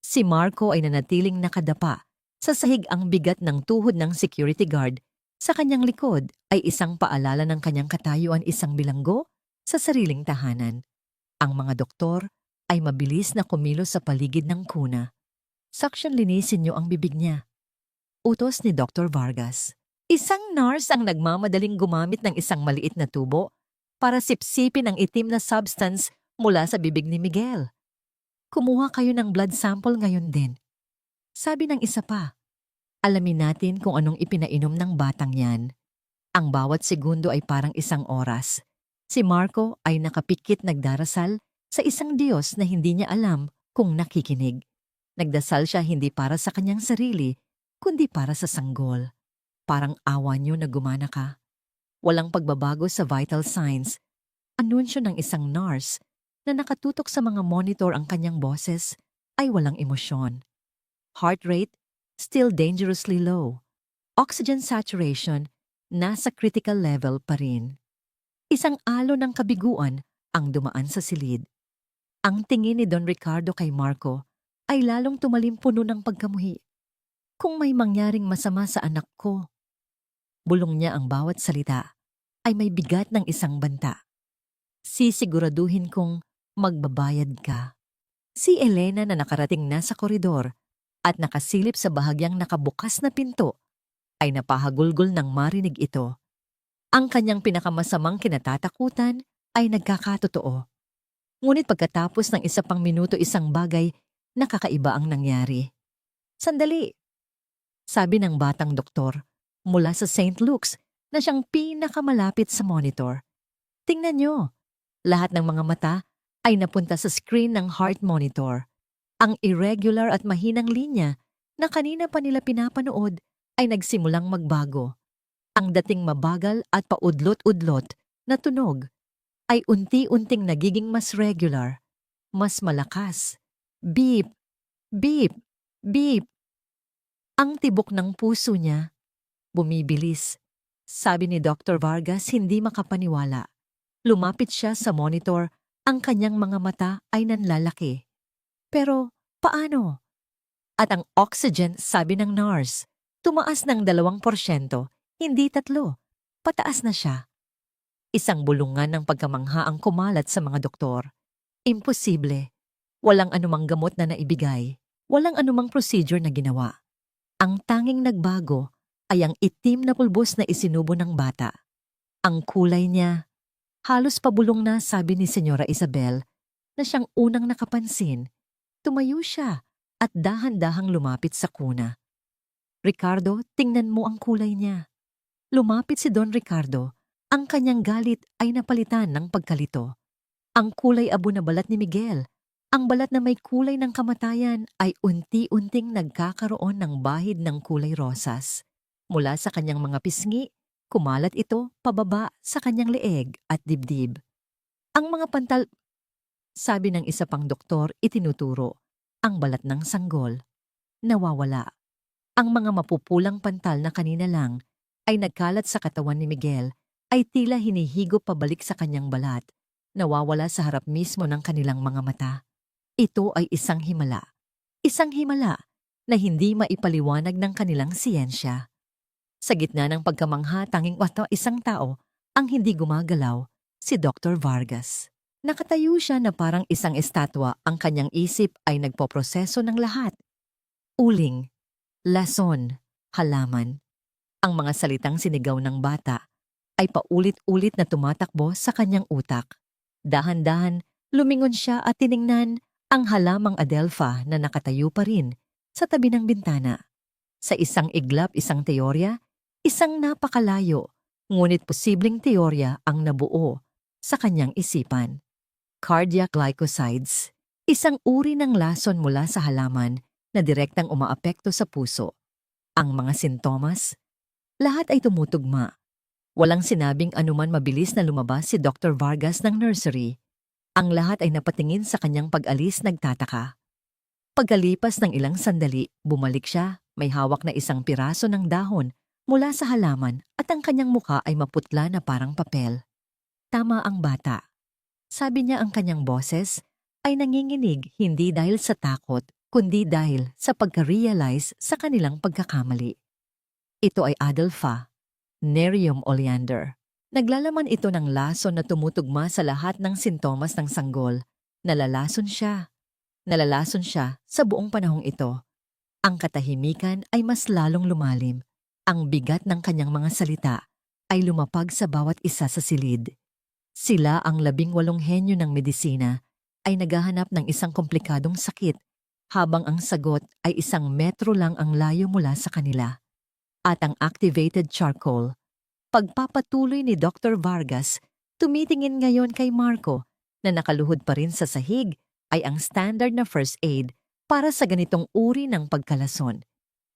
Si Marco ay nanatiling nakadapa sa sahig, ang bigat ng tuhod ng security guard sa kanyang likod ay isang paalala ng kanyang katayuan, isang bilanggo sa sariling tahanan. Ang mga doktor ay mabilis na kumilos sa paligid ng kuna. Suction, linisin niyo ang bibig niya. Utos ni Dr. Vargas. Isang nurse ang nagmamadaling gumamit ng isang maliit na tubo para sipsipin ang itim na substance mula sa bibig ni Miguel. Kumuha kayo ng blood sample ngayon din. Sabi ng isa pa. Alamin natin kung anong ipinainom ng batang yan. Ang bawat segundo ay parang isang oras. Si Marco ay nakapikit nagdarasal sa isang Diyos na hindi niya alam kung nakikinig. Nagdasal siya hindi para sa kanyang sarili, kundi para sa sanggol. Parang awa niyo na gumana ka. Walang pagbabago sa vital signs. Anunsyo ng isang nurse na nakatutok sa mga monitor, ang kanyang boses ay walang emosyon. Heart rate, still dangerously low. Oxygen saturation, nasa critical level pa rin. Isang alo ng kabiguan ang dumaan sa silid. Ang tingin ni Don Ricardo kay Marco ay lalong tumalim, puno ng pagkamuhi. Kung may mangyaring masama sa anak ko, bulong niya, ang bawat salita ay may bigat ng isang banta. Sisiguraduhin kong magbabayad ka. Si Elena na nakarating na sa koridor at nakasilip sa bahagyang nakabukas na pinto ay napahagulgol nang marinig ito. Ang kanyang pinakamasamang kinatatakutan ay nagkakatotoo. Ngunit pagkatapos ng isa pang minuto, isang bagay na kakaiba ang nangyari. Sandali, sabi ng batang doktor mula sa St. Luke's na siyang pinakamalapit sa monitor. Tingnan niyo, lahat ng mga mata ay napunta sa screen ng heart monitor. Ang irregular at mahinang linya na kanina pa nila pinapanood ay nagsimulang magbago. Ang dating mabagal at paudlot-udlot na tunog ay unti-unting nagiging mas regular, mas malakas. Beep, beep, beep. Ang tibok ng puso niya bumibilis. Sabi ni Dr. Vargas, hindi makapaniwala. Lumapit siya sa monitor, ang kanyang mga mata ay nanlalaki. Pero paano? At ang oxygen, sabi ng nurse, tumaas ng 2%, hindi 3. Pataas na siya. Isang bulungan ng pagkamangha ang kumalat sa mga doktor. Imposible. Walang anumang gamot na naibigay. Walang anumang procedure na ginawa. Ang tanging nagbago ay ang itim na pulbos na isinubo ng bata. Ang kulay niya, halos pabulong na, sabi ni Senyora Isabel, na siyang unang nakapansin. Tumayo siya at dahan-dahang lumapit sa kuna. Ricardo, tingnan mo ang kulay niya. Lumapit si Don Ricardo. Ang kanyang galit ay napalitan ng pagkalito. Ang kulay abo na balat ni Miguel, ang balat na may kulay ng kamatayan, ay unti-unting nagkakaroon ng bahid ng kulay rosas. Mula sa kanyang mga pisngi, Kumalat ito pababa sa kanyang leeg at dibdib. Ang mga pantal, sabi ng isa pang doktor, itinuturo. Ang balat ng sanggol. Nawawala. Ang mga mapupulang pantal na kanina lang ay nagkalat sa katawan ni Miguel ay tila hinihigop pabalik sa kanyang balat. Nawawala sa harap mismo ng kanilang mga mata. Ito ay isang himala. Isang himala na hindi maipaliwanag ng kanilang siyensya. Sa gitna ng pagkamangha, tanging isang tao ang hindi gumagalaw, si Dr. Vargas. Nakatayo siya na parang isang estatwa, ang kanyang isip ay nagpoproseso ng lahat. Uling, lason, halaman. Ang mga salitang sinigaw ng bata ay paulit-ulit na tumatakbo sa kanyang utak. Dahan-dahan, lumingon siya at tiningnan ang halamang adelpha na nakatayo pa rin sa tabi ng bintana. Sa isang iglap, isang teorya, isang napakalayo, ngunit posibleng teorya ang nabuo sa kanyang isipan. Cardiac glycosides, isang uri ng lason mula sa halaman na direktang umaapekto sa puso. Ang mga sintomas, lahat ay tumutugma. Walang sinabing anuman mabilis na lumabas si Dr. Vargas ng nursery. Ang lahat ay napatingin sa kanyang pag-alis nagtataka. Pagkalipas ng ilang sandali, bumalik siya, may hawak na isang piraso ng dahon mula sa halaman at ang kanyang muka ay maputla na parang papel. Tama ang bata. Sabi niya, ang kanyang boses ay nanginginig hindi dahil sa takot, kundi dahil sa pagka-realize sa kanilang pagkakamali. Ito ay adelpha, Nerium oleander. Naglalaman ito ng lason na tumutugma sa lahat ng sintomas ng sanggol. Nalalason siya. Nalalason siya sa buong panahong ito. Ang katahimikan ay mas lalong lumalim. Ang bigat ng kanyang mga salita ay lumapag sa bawat isa sa silid. Sila, ang 18 henyo ng medisina, ay naghahanap ng isang komplikadong sakit, habang ang sagot ay 1 metro lang ang layo mula sa kanila. At ang activated charcoal, pagpapatuloy ni Dr. Vargas, tumitingin ngayon kay Marco na nakaluhod pa rin sa sahig, ay ang standard na first aid para sa ganitong uri ng pagkalason.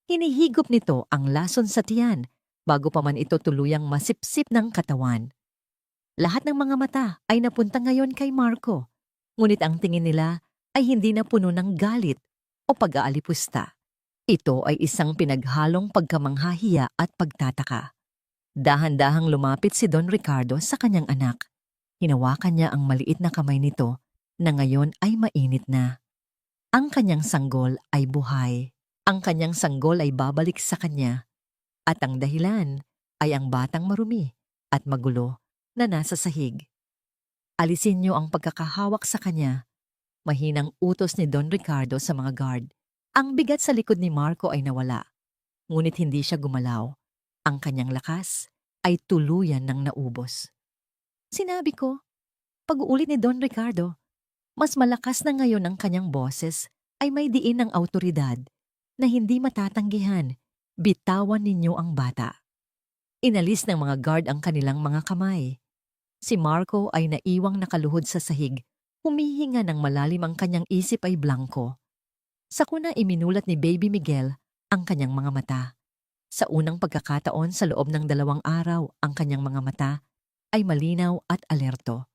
Hinihigop nito ang lason sa tiyan bago pa man ito tuluyang masipsip ng katawan. Lahat ng mga mata ay napunta ngayon kay Marco, ngunit ang tingin nila ay hindi na puno ng galit o pag-aalipusta. Ito ay isang pinaghalong pagkamanghahiya at pagtataka. Dahan-dahang lumapit si Don Ricardo sa kanyang anak. Hinawakan niya ang maliit na kamay nito na ngayon ay mainit na. Ang kanyang sanggol ay buhay. Ang kanyang sanggol ay babalik sa kanya. At ang dahilan ay ang batang marumi at magulo na nasa sahig. Alisin niyo ang pagkakahawak sa kanya. Mahinang utos ni Don Ricardo sa mga guard. Ang bigat sa likod ni Marco ay nawala. Ngunit hindi siya gumalaw. Ang kanyang lakas ay tuluyan ng naubos. Sinabi ko, pag-uulit ni Don Ricardo, mas malakas na ngayon ang kanyang boses ay may diin ng autoridad na hindi matatanggihan. Bitawan ninyo ang bata. Inalis ng mga guard ang kanilang mga kamay. Si Marco ay naiwang nakaluhod sa sahig. Humihinga ng malalim, ang kanyang isip ay blanko. Sa kuna iminulat ni Baby Miguel ang kanyang mga mata. Sa unang pagkakataon sa loob ng 2 araw, ang kanyang mga mata ay malinaw at alerto.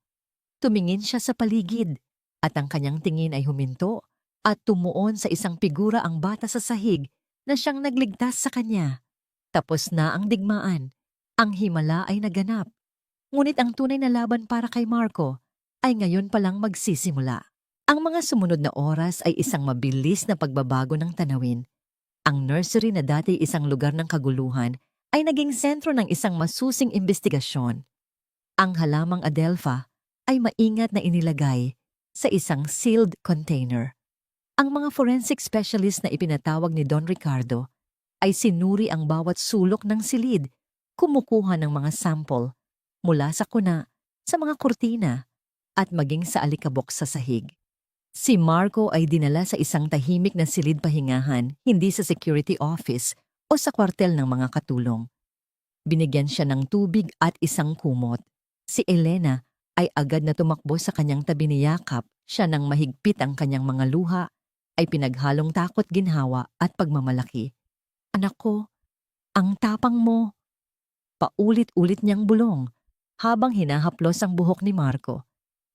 Tumingin siya sa paligid at ang kanyang tingin ay huminto at tumuon sa isang figura, ang bata sa sahig na siyang nagligtas sa kanya. Tapos na ang digmaan. Ang himala ay naganap. Ngunit ang tunay na laban para kay Marco ay ngayon palang magsisimula. Ang mga sumunod na oras ay isang mabilis na pagbabago ng tanawin. Ang nursery na dati isang lugar ng kaguluhan ay naging sentro ng isang masusing investigasyon. Ang halamang adelpha ay maingat na inilagay sa isang sealed container. Ang mga forensic specialist na ipinatawag ni Don Ricardo ay sinuri ang bawat sulok ng silid, kumukuha ng mga sample mula sa kuna, sa mga kurtina, at maging sa alikabok sa sahig. Si Marco ay dinala sa isang tahimik na silid pahingahan, hindi sa security office o sa kwartel ng mga katulong. Binigyan siya ng tubig at isang kumot. Si Elena ay agad na tumakbo sa kanyang tabi, niyakap siya ng mahigpit. Ang kanyang mga luha ay pinaghalong takot, ginhawa at pagmamalaki. Anak ko, ang tapang mo. paulit-ulit niyang bulong habang hinahaplos ang buhok ni Marco.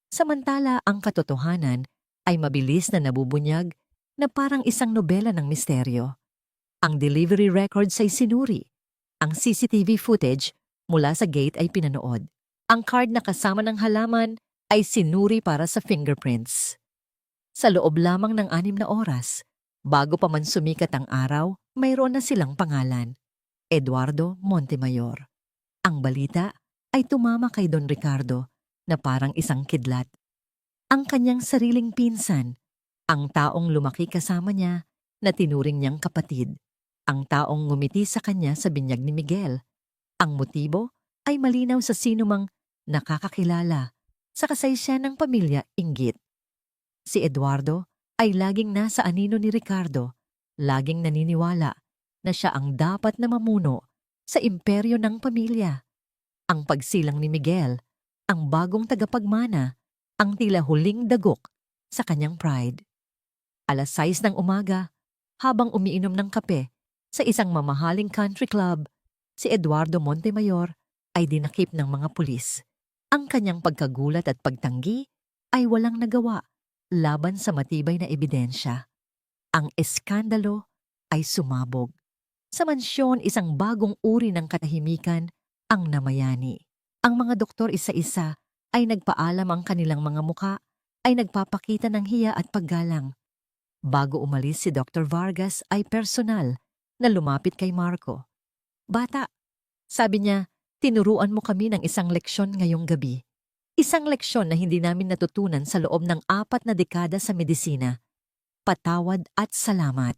Samantala ang katotohanan ay mabilis na nabubunyag na parang isang nobela ng misteryo. Ang delivery records ay sinuri. Ang CCTV footage mula sa gate ay pinanood. Ang card na kasama ng halaman ay sinuri para sa fingerprints. Sa loob lamang ng 6 na oras, bago pa man sumikat ang araw, mayroon na silang pangalan. Eduardo Montemayor. Ang balita ay tumama kay Don Ricardo na parang isang kidlat. Ang kanyang sariling pinsan, ang taong lumaki kasama niya na tinuring niyang kapatid, ang taong ngumiti sa kanya sa binyag ni Miguel. Ang motibo ay malinaw sa sinumang nakakakilala sa kasaysayan ng pamilya Inggit. Si Eduardo ay laging nasa anino ni Ricardo, laging naniniwala na siya ang dapat na mamuno sa imperyo ng pamilya. Ang pagsilang ni Miguel, ang bagong tagapagmana, ang tila huling dagok sa kanyang pride. 6:00 ng umaga, habang umiinom ng kape sa isang mamahaling country club, si Eduardo Montemayor ay dinakip ng mga pulis. Ang kanyang pagkagulat at pagtanggi ay walang nagawa laban sa matibay na ebidensya. Ang eskandalo ay sumabog. Sa mansyon, isang bagong uri ng katahimikan ang namayani. Ang mga doktor isa-isa ay nagpaalam, ang kanilang mga muka ay nagpapakita ng hiya at paggalang. Bago umalis si Dr. Vargas ay personal na lumapit kay Marco. "Bata," sabi niya, "tinuruan mo kami ng isang leksyon ngayong gabi. Isang leksyon na hindi namin natutunan sa loob ng 4 na dekada sa medisina. Patawad at salamat."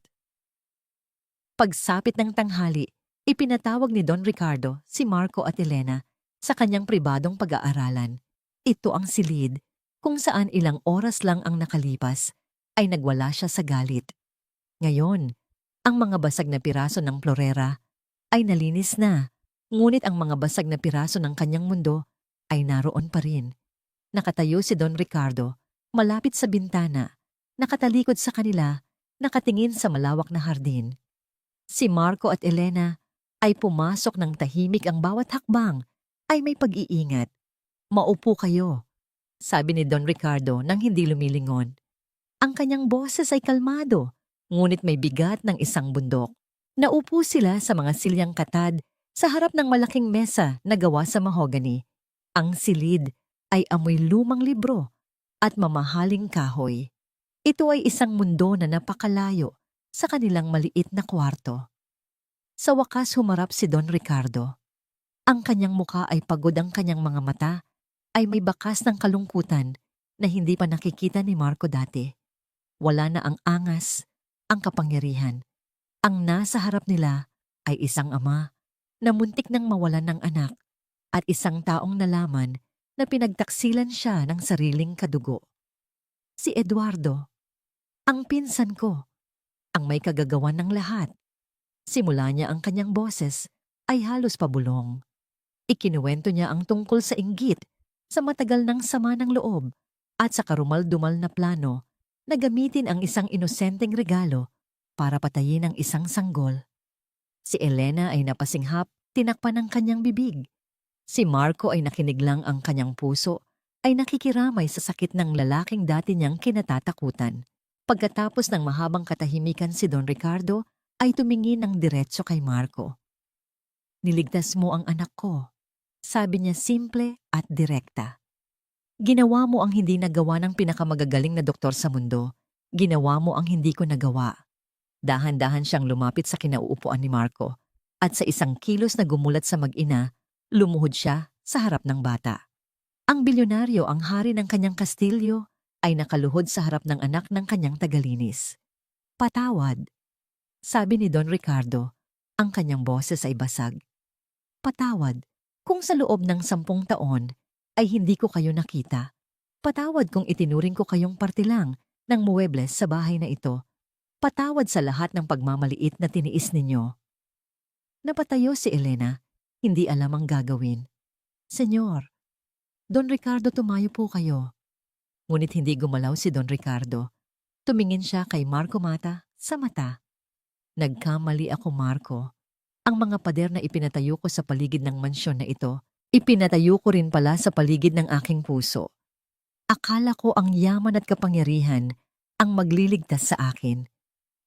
Pagsapit ng tanghali, ipinatawag ni Don Ricardo si Marco at Elena sa kanyang pribadong pag-aaralan. Ito ang silid kung saan ilang oras lang ang nakalipas ay nagwala siya sa galit. Ngayon, ang mga basag na piraso ng florera ay nalinis na, ngunit ang mga basag na piraso ng kanyang mundo ay naroon pa rin. Nakatayo si Don Ricardo, malapit sa bintana, nakatalikod sa kanila, nakatingin sa malawak na hardin. Si Marco at Elena ay pumasok ng tahimik, ang bawat hakbang ay may pag-iingat. "Maupo kayo," sabi ni Don Ricardo nang hindi lumilingon. Ang kanyang boses ay kalmado, ngunit may bigat ng isang bundok. Naupo sila sa mga silyang katad sa harap ng malaking mesa na gawa sa mahogany. Ang silid ay amoy lumang libro at mamahaling kahoy. Ito ay isang mundo na napakalayo sa kanilang maliit na kwarto. Sa wakas humarap si Don Ricardo. Ang kanyang muka ay pagod, ang kanyang mga mata ay may bakas ng kalungkutan na hindi pa nakikita ni Marco dati. Wala na ang angas, ang kapangyarihan. Ang nasa harap nila ay isang ama na muntik nang mawalan ng anak at isang taong nalaman na pinagtaksilan siya ng sariling kadugo. Si Eduardo, ang pinsan ko, ang may kagagawan ng lahat. Simula niya ang kanyang boses ay halos pabulong. Ikinuwento niya ang tungkol sa inggit, sa matagal ng sama ng loob, at sa karumal-dumal na plano na gamitin ang isang inosenteng regalo para patayin ang isang sanggol. Si Elena ay napasinghap, tinakpan ang kanyang bibig. Si Marco ay nakinig lang, ang kanyang puso ay nakikiramay sa sakit ng lalaking dati niyang kinatatakutan. Pagkatapos ng mahabang katahimikan, si Don Ricardo ay tumingin ng diretso kay Marco. "Niligtas mo ang anak ko," sabi niya, simple at direkta. "Ginawa mo ang hindi nagawa ng pinakamagagaling na doktor sa mundo. Ginawa mo ang hindi ko nagawa." Dahan-dahan siyang lumapit sa kinauupuan ni Marco at sa isang kilos na gumulat sa mag-ina, lumuhod siya sa harap ng bata. Ang bilyonaryo, ang hari ng kanyang kastilyo, ay nakaluhod sa harap ng anak ng kanyang tagalinis. "Patawad," sabi ni Don Ricardo. Ang kanyang boses ay basag. "Patawad kung sa loob ng 10 taon ay hindi ko kayo nakita. Patawad kung itinuring ko kayong parte lang ng muwebles sa bahay na ito. Patawad sa lahat ng pagmamaliit na tiniis ninyo." Napatayo si Elena, hindi alam ang gagawin. "Senyor, Don Ricardo, tumayo po kayo." Ngunit hindi gumalaw si Don Ricardo. Tumingin siya kay Marco mata sa mata. "Nagkamali ako, Marco. Ang mga pader na ipinatayo ko sa paligid ng mansyon na ito, ipinatayo ko rin pala sa paligid ng aking puso. Akala ko ang yaman at kapangyarihan ang magliligtas sa akin.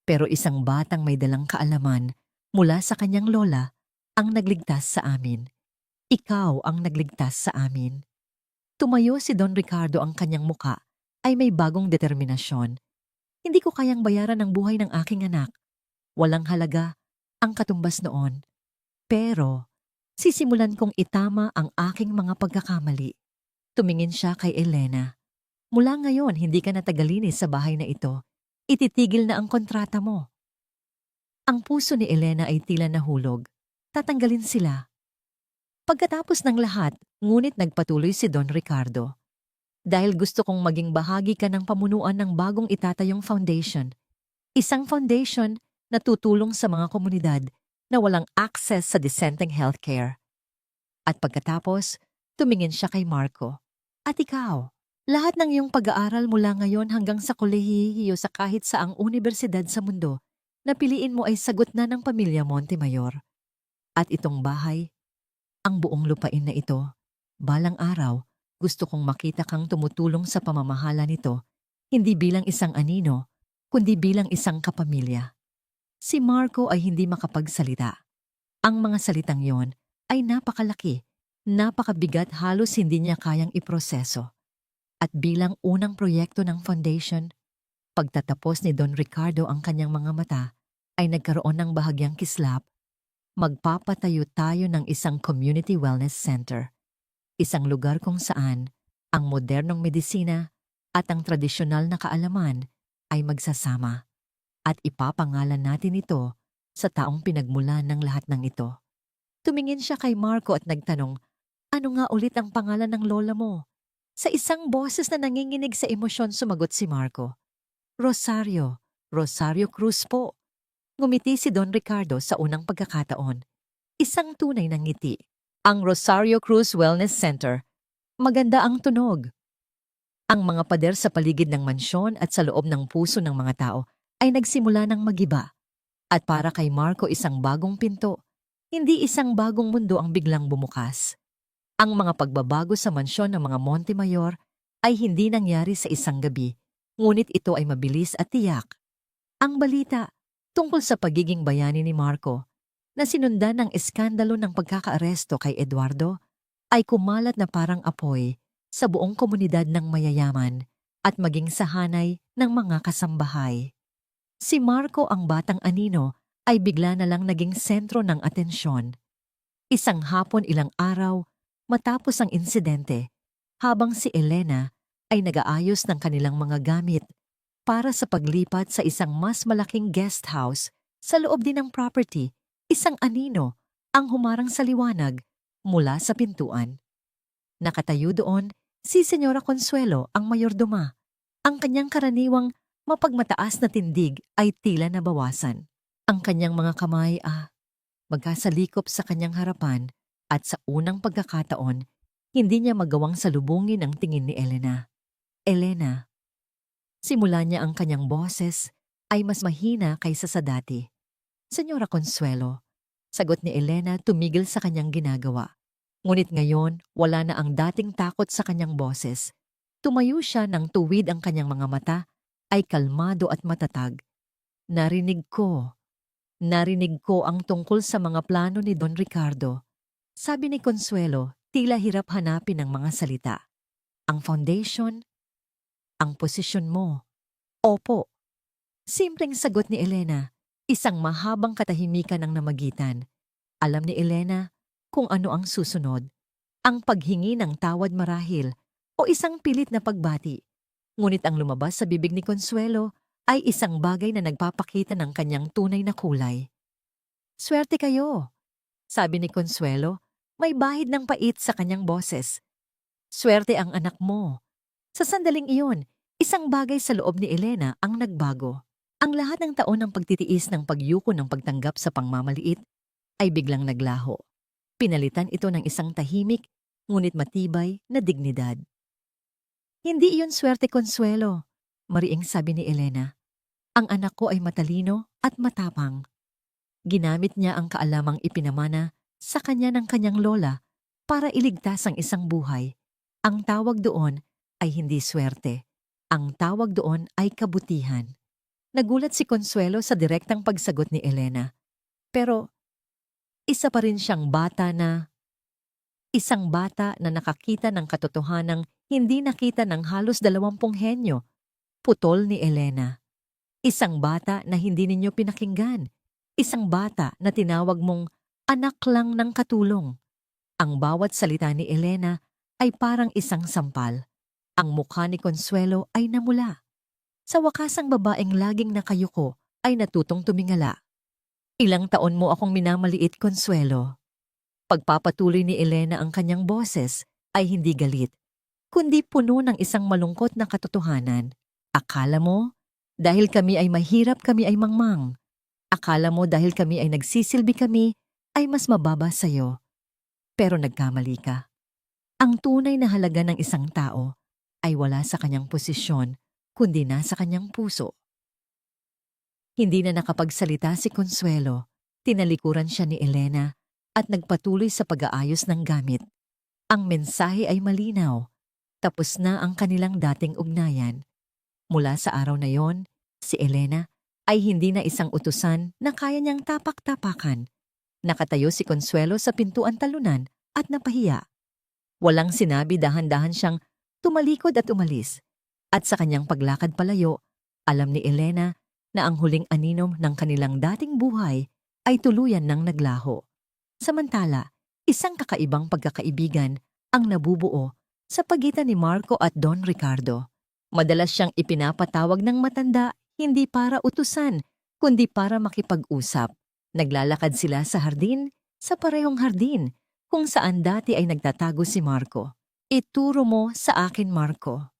Pero isang batang may dalang kaalaman mula sa kanyang lola ang nagligtas sa amin. Ikaw ang nagligtas sa amin. Tumayo si Don Ricardo, ang kanyang muka ay may bagong determinasyon. Hindi ko kayang bayaran ang buhay ng aking anak. Walang halaga ang katumbas noon. Pero sisimulan kong itama ang aking mga pagkakamali. Tumingin siya kay Elena. Mula ngayon, hindi ka na tagalinis sa bahay na ito. Ititigil na ang kontrata mo. Ang puso ni Elena ay tila nahulog. Tatanggalin sila. Pagkatapos ng lahat, ngunit nagpatuloy si Don Ricardo. Dahil gusto kong maging bahagi ka ng pamunuan ng bagong itatayong foundation. Isang foundation na tutulong sa mga komunidad na walang access sa disenteng healthcare. At pagkatapos, tumingin siya kay Marco. At ikaw, lahat ng iyong pag-aaral mula ngayon hanggang sa kolehiyo sa kahit saang universidad sa mundo, napiliin mo ay sagot na ng pamilya Montemayor. At itong bahay, ang buong lupain na ito, balang araw, gusto kong makita kang tumutulong sa pamamahala nito, hindi bilang isang anino, kundi bilang isang kapamilya. Si Marco ay hindi makapagsalita. Ang mga salitang yon ay napakalaki, napakabigat, halos hindi niya kayang iproseso. At bilang unang proyekto ng foundation, pagtatapos ni Don Ricardo ang kanyang mga mata, ay nagkaroon ng bahagyang kislap. Magpapatayo tayo ng isang community wellness center. Isang lugar kung saan ang modernong medisina at ang tradisyonal na kaalaman ay magsasama. At ipapangalan natin ito sa taong pinagmulan ng lahat ng ito. Tumingin siya kay Marco at nagtanong, ano nga ulit ang pangalan ng lola mo? Sa isang boses na nanginginig sa emosyon, sumagot si Marco. Rosario. Rosario Cruz po. Ngumiti si Don Ricardo sa unang pagkakataon. Isang tunay na ngiti. Ang Rosario Cruz Wellness Center. Maganda ang tunog. Ang mga pader sa paligid ng mansyon at sa loob ng puso ng mga tao ay nagsimula ng magiba. At para kay Marco, isang bagong pinto. Hindi isang bagong mundo ang biglang bumukas. Ang mga pagbabago sa mansyon ng mga Montemayor ay hindi nangyari sa isang gabi, ngunit ito ay mabilis at tiyak. Ang balita tungkol sa pagiging bayani ni Marco, na sinundan ng eskandalo ng pagkakaaresto kay Eduardo, ay kumalat na parang apoy sa buong komunidad ng mayayaman at maging sa hanay ng mga kasambahay. Si Marco, ang batang anino, ay bigla na lang naging sentro ng atensyon. Isang hapon, ilang araw matapos ang insidente, habang si Elena ay nag-aayos ng kanilang mga gamit para sa paglipat sa isang mas malaking guest house sa loob din ng property, isang anino ang humarang sa liwanag mula sa pintuan. Nakatayo doon si Senyora Consuelo, ang mayordoma. Ang kanyang karaniwang mapagmataas na tindig ay tila nabawasan. Ang kanyang mga kamay magkasalikop sa kanyang harapan at sa unang pagkakataon, hindi niya magawang salubungin ang tingin ni Elena. Elena. Simula niya, ang kanyang boses ay mas mahina kaysa sa dati. Senyora Consuelo, sagot ni Elena, tumigil sa kanyang ginagawa. Ngunit ngayon, wala na ang dating takot sa kanyang boses. Tumayo siya ng tuwid, ang kanyang mga mata ay kalmado at matatag. Narinig ko ang tungkol sa mga plano ni Don Ricardo. Sabi ni Consuelo, tila hirap hanapin ang mga salita. Ang foundation, ang posisyon mo. Opo. Simpleng sagot ni Elena, isang mahabang katahimikan ang namagitan. Alam ni Elena kung ano ang susunod. Ang paghingi ng tawad marahil o isang pilit na pagbati. Ngunit ang lumabas sa bibig ni Consuelo ay isang bagay na nagpapakita ng kanyang tunay na kulay. Swerte kayo, sabi ni Consuelo, may bahid ng pait sa kanyang boses. Swerte ang anak mo. Sa sandaling iyon, isang bagay sa loob ni Elena ang nagbago. Ang lahat ng taon ng pagtitiis, ng pagyuko, ng pagtanggap sa pangmamaliit ay biglang naglaho. Pinalitan ito ng isang tahimik, ngunit matibay na dignidad. Hindi iyon swerte, Consuelo, mariing sabi ni Elena. Ang anak ko ay matalino at matapang. Ginamit niya ang kaalamang ipinamana sa kanya ng kanyang lola para iligtas ang isang buhay. Ang tawag doon ay hindi swerte. Ang tawag doon ay kabutihan. Nagulat si Consuelo sa direktang pagsagot ni Elena. Pero isa pa rin siyang isang bata na nakakita ng katotohanang hindi nakita ng halos 20 henyo. Putol ni Elena. Isang bata na hindi ninyo pinakinggan. Isang bata na tinawag mong anak lang ng katulong. Ang bawat salita ni Elena ay parang isang sampal. Ang mukha ni Consuelo ay namula. Sa wakas ang babaeng laging nakayuko ay natutong tumingala. Ilang taon mo akong minamaliit, Consuelo. Pagpapatuloy ni Elena ang kanyang boses ay hindi galit, kundi puno ng isang malungkot na katotohanan. Akala mo, dahil kami ay mahirap kami ay mangmang. Akala mo dahil kami ay nagsisilbi kami ay mas mababa sa'yo. Pero nagkamali ka. Ang tunay na halaga ng isang tao ay wala sa kanyang posisyon, kundi nasa kanyang puso. Hindi na nakapagsalita si Consuelo. Tinalikuran siya ni Elena at nagpatuloy sa pag-aayos ng gamit. Ang mensahe ay malinaw. Tapos na ang kanilang dating ugnayan. Mula sa araw na yon, si Elena ay hindi na isang utusan na kaya niyang tapak-tapakan. Nakatayo si Consuelo sa pintuan talunan at napahiya. Walang sinabi, dahan-dahan siyang tumalikod at umalis. At sa kanyang paglakad palayo, alam ni Elena na ang huling aninom ng kanilang dating buhay ay tuluyan ng naglaho. Samantala, isang kakaibang pagkakaibigan ang nabubuo sa pagitan ni Marco at Don Ricardo. Madalas siyang ipinapatawag ng matanda, hindi para utusan, kundi para makipag-usap. Naglalakad sila sa hardin, sa parehong hardin, kung saan dati ay nagtatago si Marco. Ituro mo sa akin, Marco.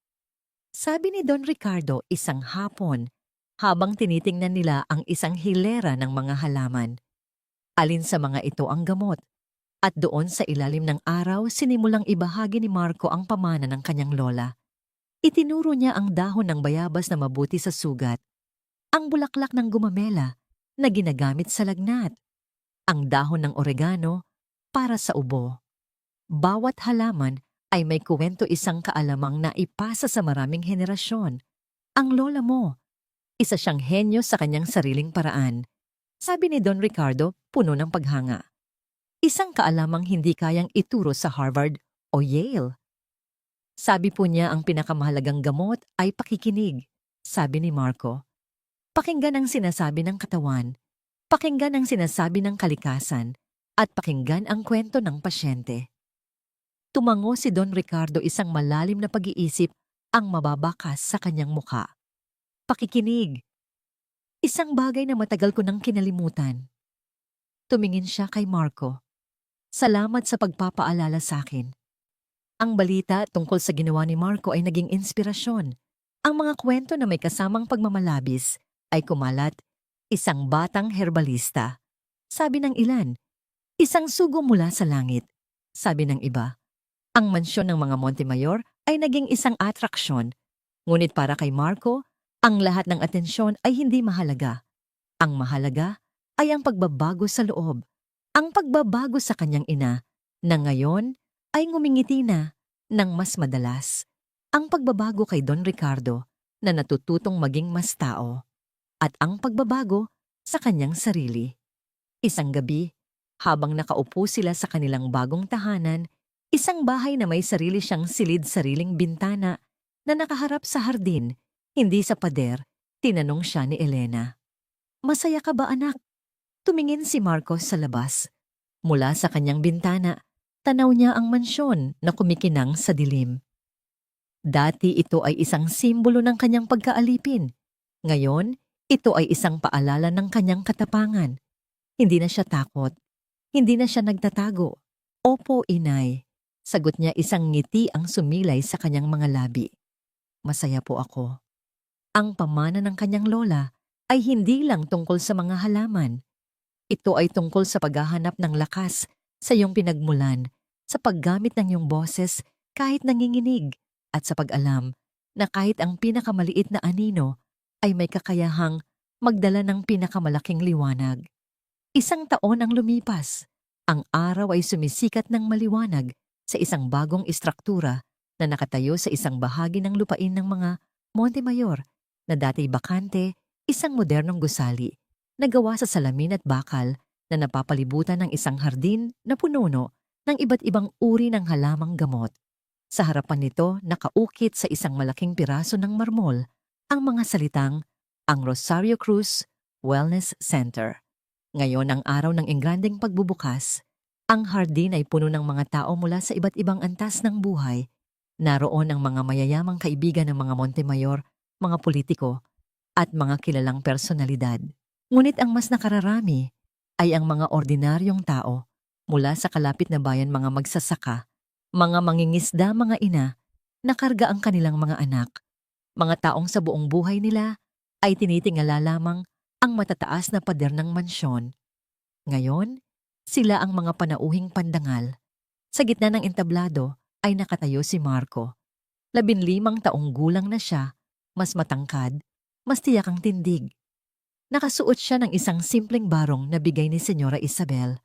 Sabi ni Don Ricardo isang hapon, habang tinitingnan nila ang isang hilera ng mga halaman. Alin sa mga ito ang gamot? At doon sa ilalim ng araw, sinimulang ibahagi ni Marco ang pamana ng kanyang lola. Itinuro niya ang dahon ng bayabas na mabuti sa sugat, ang bulaklak ng gumamela na ginagamit sa lagnat, ang dahon ng oregano para sa ubo. Bawat halaman ay may kuwento, isang kaalamang na ipasa sa maraming henerasyon. Ang lola mo, isa siyang henyo sa kanyang sariling paraan. Sabi ni Don Ricardo, puno ng paghanga. Isang kaalamang hindi kayang ituro sa Harvard o Yale. Sabi po niya ang pinakamahalagang gamot ay pakikinig, sabi ni Marco. Pakinggan ang sinasabi ng katawan, pakinggan ang sinasabi ng kalikasan, at pakinggan ang kwento ng pasyente. Tumango si Don Ricardo, isang malalim na pag-iisip ang mababakas sa kanyang mukha. Pakikinig. Isang bagay na matagal ko nang kinalimutan. Tumingin siya kay Marco. Salamat sa pagpapaalala sa akin. Ang balita tungkol sa ginawa ni Marco ay naging inspirasyon. Ang mga kwento na may kasamang pagmamalabis ay kumalat, isang batang herbalista. Sabi ng ilan, isang sugo mula sa langit. Sabi ng iba, ang mansyon ng mga Montemayor ay naging isang atraksyon. Ngunit para kay Marco, ang lahat ng atensyon ay hindi mahalaga. Ang mahalaga ay ang pagbabago sa loob. Ang pagbabago sa kanyang ina, na ngayon ay ngumingiti na ng mas madalas. Ang pagbabago kay Don Ricardo, na natututong maging mas tao. At ang pagbabago sa kanyang sarili. Isang gabi, habang nakaupo sila sa kanilang bagong tahanan, isang bahay na may sarili siyang silid-sariling bintana na nakaharap sa hardin, hindi sa pader, tinanong siya ni Elena. Masaya ka ba, anak? Tumingin si Marcos sa labas. Mula sa kanyang bintana, tanaw niya ang mansyon na kumikinang sa dilim. Dati ito ay isang simbolo ng kanyang pagkaalipin. Ngayon, ito ay isang paalala ng kanyang katapangan. Hindi na siya takot. Hindi na siya nagtatago. Opo, inay. Sagot niya, isang ngiti ang sumilay sa kanyang mga labi. Masaya po ako. Ang pamana ng kanyang lola ay hindi lang tungkol sa mga halaman. Ito ay tungkol sa paghahanap ng lakas sa iyong pinagmulan, sa paggamit ng iyong boses kahit nanginginig, at sa pag-alam na kahit ang pinakamaliit na anino ay may kakayahang magdala ng pinakamalaking liwanag. Isang taon ang lumipas. Ang araw ay sumisikat ng maliwanag sa isang bagong istruktura na nakatayo sa isang bahagi ng lupain ng mga Montemayor na dati bakante, isang modernong gusali na gawa sa salamin at bakal na napapalibutan ng isang hardin na pununo ng iba't ibang uri ng halamang gamot. Sa harapan nito, nakaukit sa isang malaking piraso ng marmol ang mga salitang ang Rosario Cruz Wellness Center. Ngayon ang araw ng engrandeng pagbubukas, ang hardin ay puno ng mga tao mula sa iba't ibang antas ng buhay. Naroon ang mga mayayamang kaibigan ng mga Montemayor, mga politiko, at mga kilalang personalidad. Ngunit ang mas nakararami ay ang mga ordinaryong tao mula sa kalapit na bayan, mga magsasaka, mga mangingisda, mga ina, nakarga ang kanilang mga anak. Mga taong sa buong buhay nila ay tinitingala lamang ang matataas na pader ng mansyon. Ngayon, sila ang mga panauhing pandangal. Sa gitna ng entablado ay nakatayo si Marco. 15 taong gulang na siya, mas matangkad, mas tiyak ang tindig. Nakasuot siya ng isang simpleng barong na bigay ni Senyora Isabel.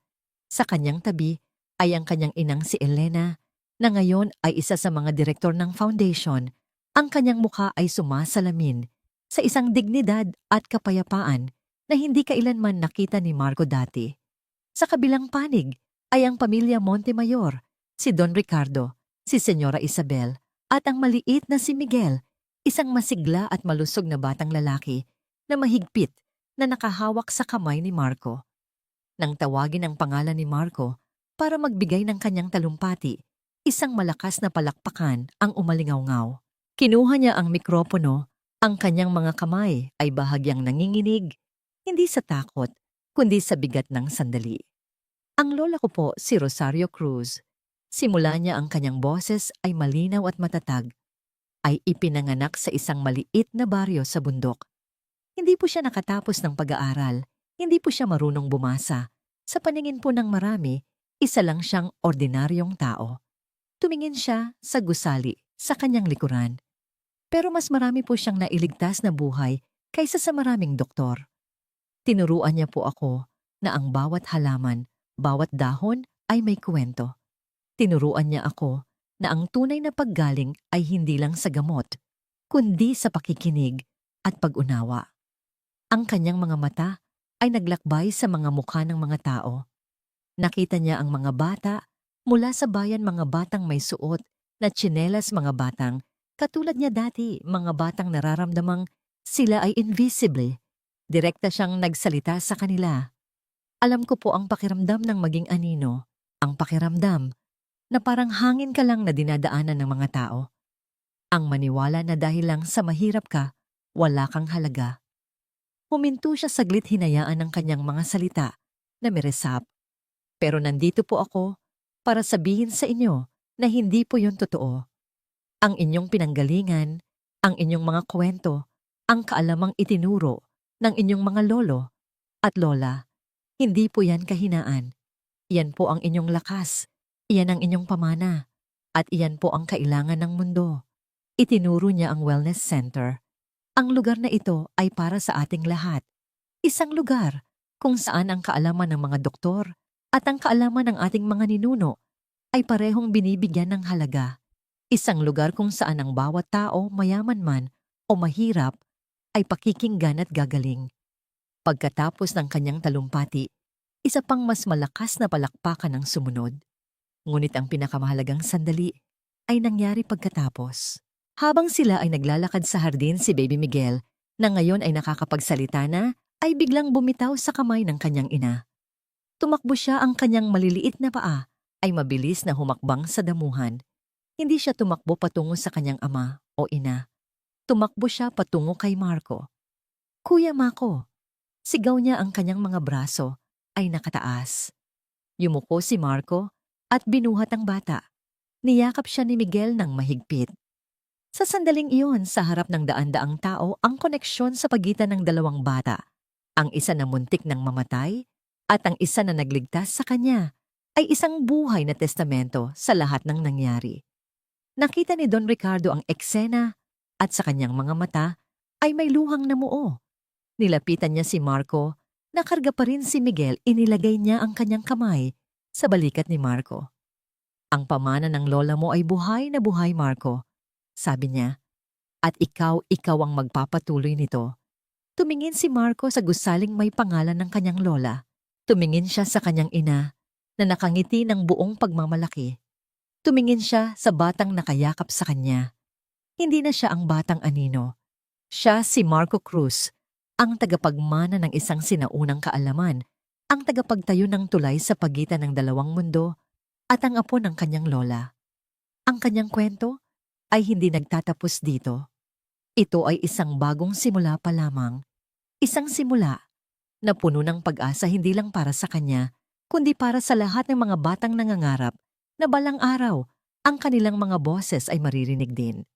Sa kanyang tabi ay ang kanyang inang si Elena, na ngayon ay isa sa mga direktor ng foundation. Ang kanyang mukha ay sumasalamin sa isang dignidad at kapayapaan na hindi kailanman nakita ni Marco dati. Sa kabilang panig ay ang pamilya Montemayor, si Don Ricardo, si Senyora Isabel, at ang maliit na si Miguel, isang masigla at malusog na batang lalaki na mahigpit na nakahawak sa kamay ni Marco. Nang tawagin ang pangalan ni Marco para magbigay ng kanyang talumpati, isang malakas na palakpakan ang umalingaw-ngaw. Kinuha niya ang mikropono, ang kanyang mga kamay ay bahagyang nanginginig, hindi sa takot, kundi sa bigat ng sandali. Ang lola ko po si Rosario Cruz. Simula niya ang kanyang boses ay malinaw at matatag, ay ipinanganak sa isang maliit na baryo sa bundok. Hindi po siya nakatapos ng pag-aaral, hindi po siya marunong bumasa. Sa paningin po ng marami, isa lang siyang ordinaryong tao. Tumingin siya sa gusali sa kanyang likuran. Pero mas marami po siyang nailigtas na buhay kaysa sa maraming doktor. Tinuruan niya po ako na ang bawat halaman, bawat dahon ay may kwento. Tinuruan niya ako na ang tunay na paggaling ay hindi lang sa gamot, kundi sa pakikinig at pag-unawa. Ang kanyang mga mata ay naglakbay sa mga mukha ng mga tao. Nakita niya ang mga bata mula sa bayan, mga batang may suot na tsinelas, mga batang katulad niya dati, mga batang nararamdamang sila ay invisible. Direkta siyang nagsalita sa kanila. Alam ko po ang pakiramdam ng maging anino, ang pakiramdam na parang hangin ka lang na dinadaanan ng mga tao. Ang maniwala na dahil lang sa mahirap ka, wala kang halaga. Huminto siya saglit, hinayaan ng kanyang mga salita na meresap. Pero nandito po ako para sabihin sa inyo na hindi po yun totoo. Ang inyong pinanggalingan, ang inyong mga kwento, ang kaalamang itinuro ng inyong mga lolo at lola, hindi po yan kahinaan. Iyan po ang inyong lakas, iyan ang inyong pamana, at iyan po ang kailangan ng mundo. Itinuro niya ang wellness center. Ang lugar na ito ay para sa ating lahat. Isang lugar kung saan ang kaalaman ng mga doktor at ang kaalaman ng ating mga ninuno ay parehong binibigyan ng halaga. Isang lugar kung saan ang bawat tao, mayaman man o mahirap, ay pakikinggan at gagaling. Pagkatapos ng kanyang talumpati, isa pang mas malakas na palakpakan ang sumunod. Ngunit ang pinakamahalagang sandali ay nangyari pagkatapos. Habang sila ay naglalakad sa hardin, si Baby Miguel, na ngayon ay nakakapagsalita na, ay biglang bumitaw sa kamay ng kanyang ina. Tumakbo siya, ang kanyang maliliit na paa ay mabilis na humakbang sa damuhan. Hindi siya tumakbo patungo sa kanyang ama o ina. Tumakbo siya patungo kay Marco. Kuya Marco, sigaw niya, ang kanyang mga braso ay nakataas. Yumuko si Marco at binuhat ang bata. Niyakap siya ni Miguel ng mahigpit. Sa sandaling iyon, sa harap ng daan-daang tao, ang koneksyon sa pagitan ng dalawang bata, ang isa na muntik ng mamatay at ang isa na nagligtas sa kanya, ay isang buhay na testamento sa lahat ng nangyari. Nakita ni Don Ricardo ang eksena at sa kanyang mga mata ay may luhang namuo. Nilapitan niya si Marco Nakarga pa rin si Miguel, inilagay niya ang kanyang kamay sa balikat ni Marco. Ang pamana ng lola mo ay buhay na buhay, Marco, sabi niya. At ikaw ang magpapatuloy nito. Tumingin si Marco sa gusaling may pangalan ng kanyang lola. Tumingin siya sa kanyang ina na nakangiti ng buong pagmamalaki. Tumingin siya sa batang nakayakap sa kanya. Hindi na siya ang batang anino. Siya si Marco Cruz, ang tagapagmana ng isang sinaunang kaalaman, ang tagapagtayo ng tulay sa pagitan ng dalawang mundo at ang apo ng kanyang lola. Ang kanyang kwento ay hindi nagtatapos dito. Ito ay isang bagong simula pa lamang. Isang simula na puno ng pag-asa hindi lang para sa kanya, kundi para sa lahat ng mga batang nangangarap na balang araw ang kanilang mga boses ay maririnig din.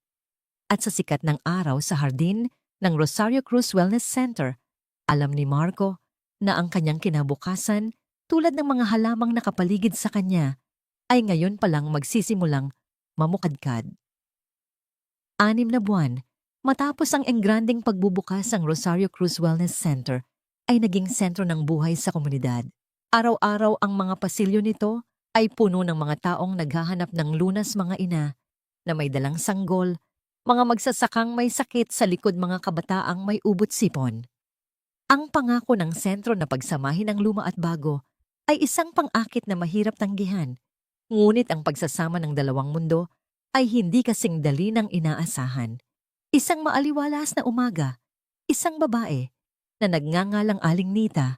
At sa sikat ng araw sa hardin ng Rosario Cruz Wellness Center, alam ni Marco na ang kanyang kinabukasan, tulad ng mga halamang nakapaligid sa kanya, ay ngayon palang magsisimulang mamukadkad. 6 na buwan matapos ang engranding pagbubukas ng Rosario Cruz Wellness Center ay naging sentro ng buhay sa komunidad. Araw-araw ang mga pasilyo nito ay puno ng mga taong naghahanap ng lunas, mga ina na may dalang sanggol, mga magsasakang may sakit sa likod, mga kabataang may ubot sipon. Ang pangako ng sentro na pagsamahin ang luma at bago ay isang pang-akit na mahirap tanggihan. Ngunit ang pagsasama ng dalawang mundo ay hindi kasing dali ng inaasahan. Isang maaliwalas na umaga, isang babae na nagngangalang Aling Nita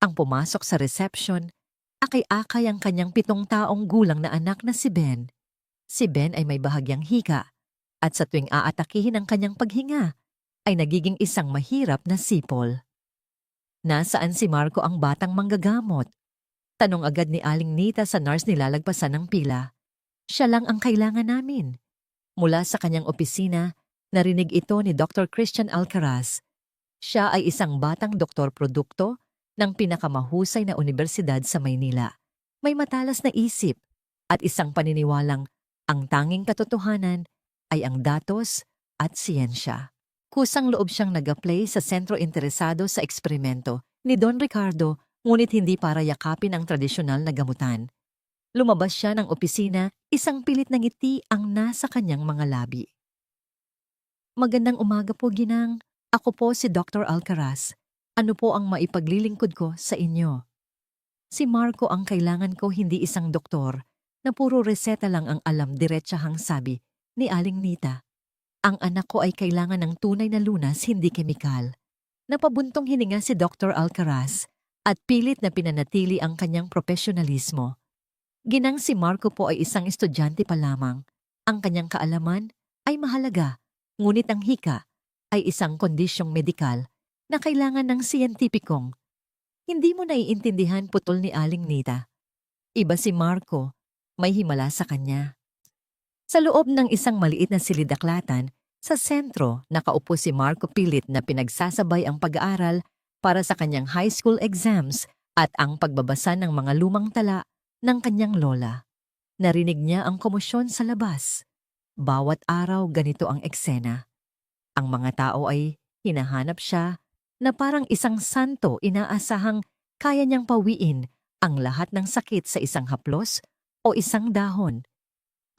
ang pumasok sa reception. Akay-akay ang kanyang 7 taong gulang na anak na si Ben. Si Ben ay may bahagyang hika at sa tuwing aatakihin ang kanyang paghinga ay nagiging isang mahirap na sipol. Nasaan si Marco, ang batang manggagamot? Tanong agad ni Aling Nita sa nurse nilalagpasan ng pila. Siya lang ang kailangan namin. Mula sa kanyang opisina, narinig ito ni Dr. Christian Alcaraz. Siya ay isang batang doktor produkto ng pinakamahusay na universidad sa Maynila. May matalas na isip at isang paniniwalang ang tanging katotohanan ay ang datos at siyensya. Kusang loob siyang nag-apply sa sentro interesado sa eksperimento ni Don Ricardo, ngunit hindi para yakapin ang tradisyonal na gamutan. Lumabas siya ng opisina, isang pilit na ngiti ang nasa kanyang mga labi. Magandang umaga po, Ginang. Ako po si Dr. Alcaraz. Ano po ang maipaglilingkod ko sa inyo? Si Marco ang kailangan ko, hindi isang doktor na puro reseta lang ang alam, diretsahang sabi ni Aling Nita. Ang anak ko ay kailangan ng tunay na lunas, hindi kemikal. Napabuntong hininga si Dr. Alcaraz at pilit na pinanatili ang kanyang profesionalismo. Ginang, si Marco po ay isang estudyante pa lamang. Ang kanyang kaalaman ay mahalaga, ngunit ang hika ay isang kondisyong medikal na kailangan ng siyentipikong. Hindi mo naiintindihan, putol ni Aling Nita. Iba si Marco, may himala sa kanya. Sa loob ng isang maliit na silidaklatan, sa sentro, nakaupo si Marco, pilit na pinagsasabay ang pag-aaral para sa kanyang high school exams at ang pagbabasa ng mga lumang tala ng kanyang lola. Narinig niya ang komosyon sa labas. Bawat araw ganito ang eksena. Ang mga tao ay hinahanap siya na parang isang santo, inaasahang kaya niyang pawiin ang lahat ng sakit sa isang haplos o isang dahon.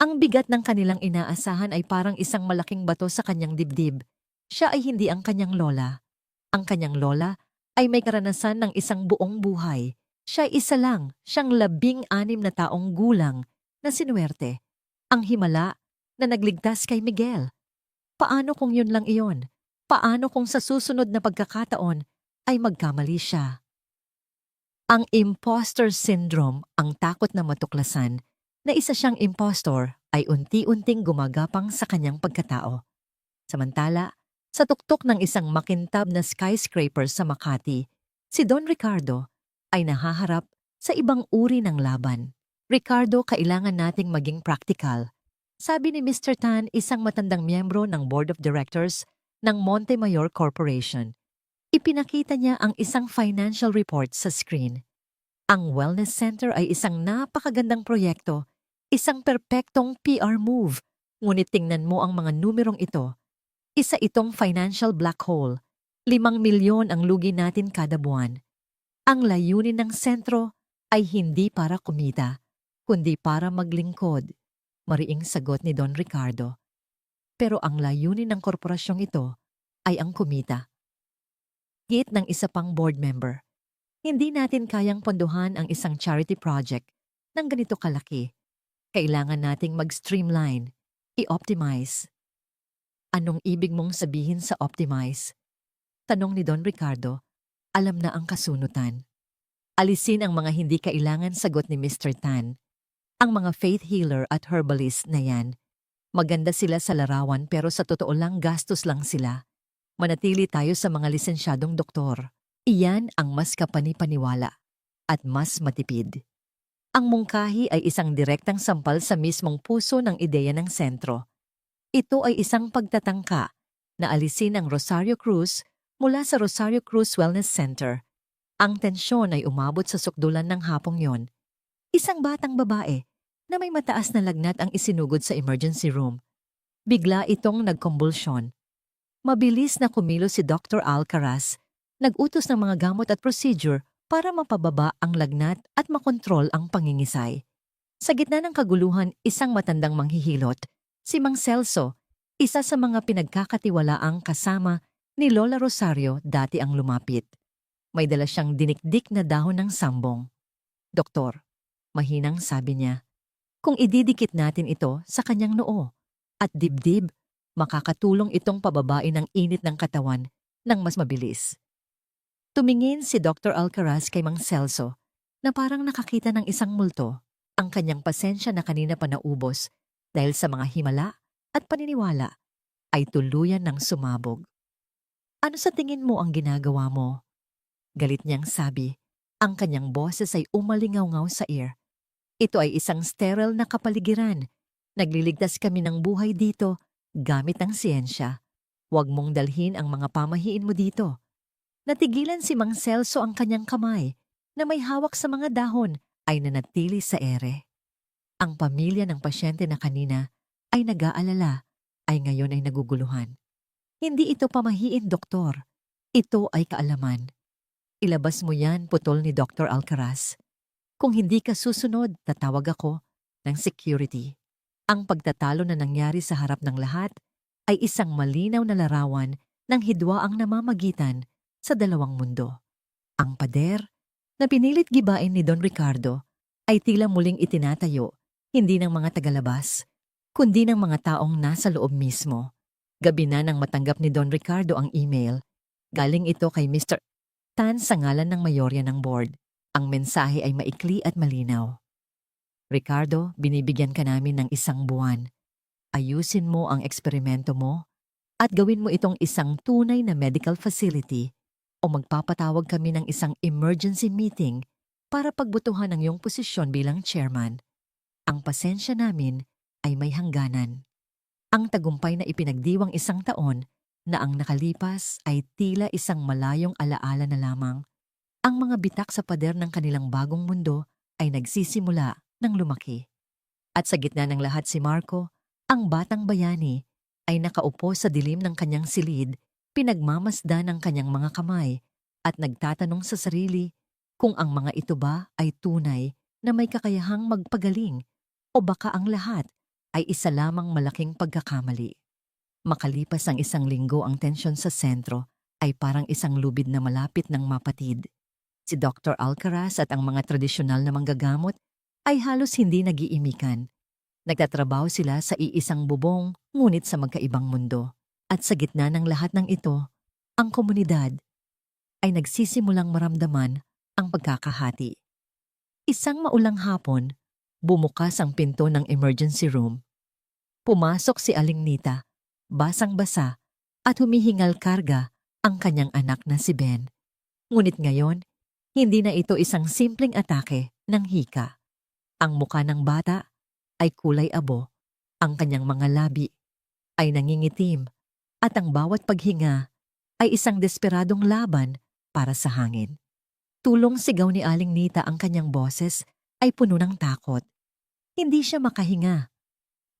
Ang bigat ng kanilang inaasahan ay parang isang malaking bato sa kanyang dibdib. Siya ay hindi ang kanyang lola. Ang kanyang lola ay may karanasan ng isang buong buhay. Siya ay isa lang, siyang 16 na taong gulang na sinuwerte. Ang himala na nagligtas kay Miguel. Paano kung yun lang iyon? Paano kung sa susunod na pagkakataon ay magkamali siya? Ang imposter syndrome, ang takot na matuklasan na isa siyang impostor, ay unti-unting gumagapang sa kanyang pagkatao. Samantala, sa tuktok ng isang makintab na skyscraper sa Makati, si Don Ricardo ay nahaharap sa ibang uri ng laban. Ricardo, kailangan nating maging practical. Sabi ni Mr. Tan, isang matandang miyembro ng Board of Directors ng Montemayor Corporation. Ipinakita niya ang isang financial report sa screen. Ang wellness center ay isang napakagandang proyekto, isang perpektong PR move. Ngunit tingnan mo ang mga numerong ito. Isa itong financial black hole. 5 milyon ang lugi natin kada buwan. Ang layunin ng sentro ay hindi para kumita, kundi para maglingkod, mariing sagot ni Don Ricardo. Pero ang layunin ng korporasyong ito ay ang kumita. Git ng isa pang board member, hindi natin kayang pondohan ang isang charity project ng ganito kalaki. Kailangan nating mag-streamline, i-optimize. Anong ibig mong sabihin sa optimize? Tanong ni Don Ricardo, alam na ang kasunutan. Alisin ang mga hindi kailangan sagot ni Mr. Tan. Ang mga faith healer at herbalist na yan, maganda sila sa larawan pero sa totoo lang gastos lang sila. Manatili tayo sa mga lisensyadong doktor. Iyan ang mas kapani-paniwala at mas matipid. Ang mungkahi ay isang direktang sampal sa mismong puso ng ideya ng sentro. Ito ay isang pagtatangka na alisin ang Rosario Cruz mula sa Rosario Cruz Wellness Center. Ang tensyon ay umabot sa sukdulan ng hapong yon. Isang batang babae na may mataas na lagnat ang isinugod sa emergency room. Bigla itong nagkombulsyon. Mabilis na kumilos si Dr. Alcaraz, nag-utos ng mga gamot at procedure para mapababa ang lagnat at makontrol ang pangingisay. Sa gitna ng kaguluhan, isang matandang manghihilot, si Mang Celso, isa sa mga pinagkakatiwalaang kasama ni Lola Rosario dati ang lumapit. May dala siyang dinikdik na dahon ng sambong. Doktor, mahinang sabi niya, kung ididikit natin ito sa kanyang noo at dibdib, makakatulong itong pababain ang init ng katawan ng mas mabilis. Tumingin si Dr. Alcaraz kay Mang Celso na parang nakakita ng isang multo. Ang kanyang pasensya na kanina pa naubos dahil sa mga himala at paniniwala ay tuluyan ng sumabog. Ano sa tingin mo ang ginagawa mo? Galit niyang sabi. Ang kanyang boses ay umalingaw-ngaw sa ear. Ito ay isang sterile na kapaligiran. Nagliligtas kami ng buhay dito gamit ang siyensya. Huwag mong dalhin ang mga pamahiin mo dito. Natigilan si Mang Celso ang kanyang kamay na may hawak sa mga dahon ay nanatili sa ere. Ang pamilya ng pasyente na kanina ay nag-aalala ay ngayon ay naguguluhan. Hindi ito pamahiin, doktor. Ito ay kaalaman. Ilabas mo yan, putol ni Dr. Alcaraz. Kung hindi ka susunod, tatawag ako ng security. Ang pagtatalo na nangyari sa harap ng lahat ay isang malinaw na larawan ng hidwaang namamagitan sa dalawang mundo. Ang pader na pinilit gibain ni Don Ricardo ay tila muling itinatayo, hindi ng mga tagalabas, kundi ng mga taong nasa loob mismo. Gabi na nang matanggap ni Don Ricardo ang email. Galing ito kay Mr. Tan sa ngalan ng mayorya ng board. Ang mensahe ay maikli at malinaw. Ricardo, binibigyan ka namin ng 1 buwan. Ayusin mo ang eksperimento mo at gawin mo itong isang tunay na medical facility o magpapatawag kami ng isang emergency meeting para pagbutuhan ang iyong posisyon bilang chairman. Ang pasensya namin ay may hangganan. Ang tagumpay na ipinagdiwang 1 taon na ang nakalipas ay tila isang malayong alaala na lamang. Ang mga bitak sa pader ng kanilang bagong mundo ay nagsisimula ng lumaki. At sa gitna ng lahat si Marco, ang batang bayani, ay nakaupo sa dilim ng kanyang silid, pinagmamasdan ng kanyang mga kamay at nagtatanong sa sarili kung ang mga ito ba ay tunay na may kakayahang magpagaling o baka ang lahat ay isa lamang malaking pagkakamali. Makalipas ang 1 linggo, ang tensyon sa sentro ay parang isang lubid na malapit ng mapatid. Si Dr. Alcaraz at ang mga tradisyonal na manggagamot ay halos hindi nag-iimikan. Nagtatrabaho sila sa iisang bubong ngunit sa magkaibang mundo. At sa gitna ng lahat ng ito, ang komunidad ay nagsisimulang maramdaman ang pagkakahati. Isang maulang hapon, bumukas ang pinto ng emergency room. Pumasok si Aling Nita, basang-basa at humihingal karga ang kanyang anak na si Ben. Ngunit ngayon, hindi na ito isang simpleng atake ng hika. Ang muka ng bata ay kulay abo, ang kanyang mga labi ay nangingitim at ang bawat paghinga ay isang desperadong laban para sa hangin. Tulong sigaw ni Aling Nita, ang kanyang boses ay puno ng takot. Hindi siya makahinga.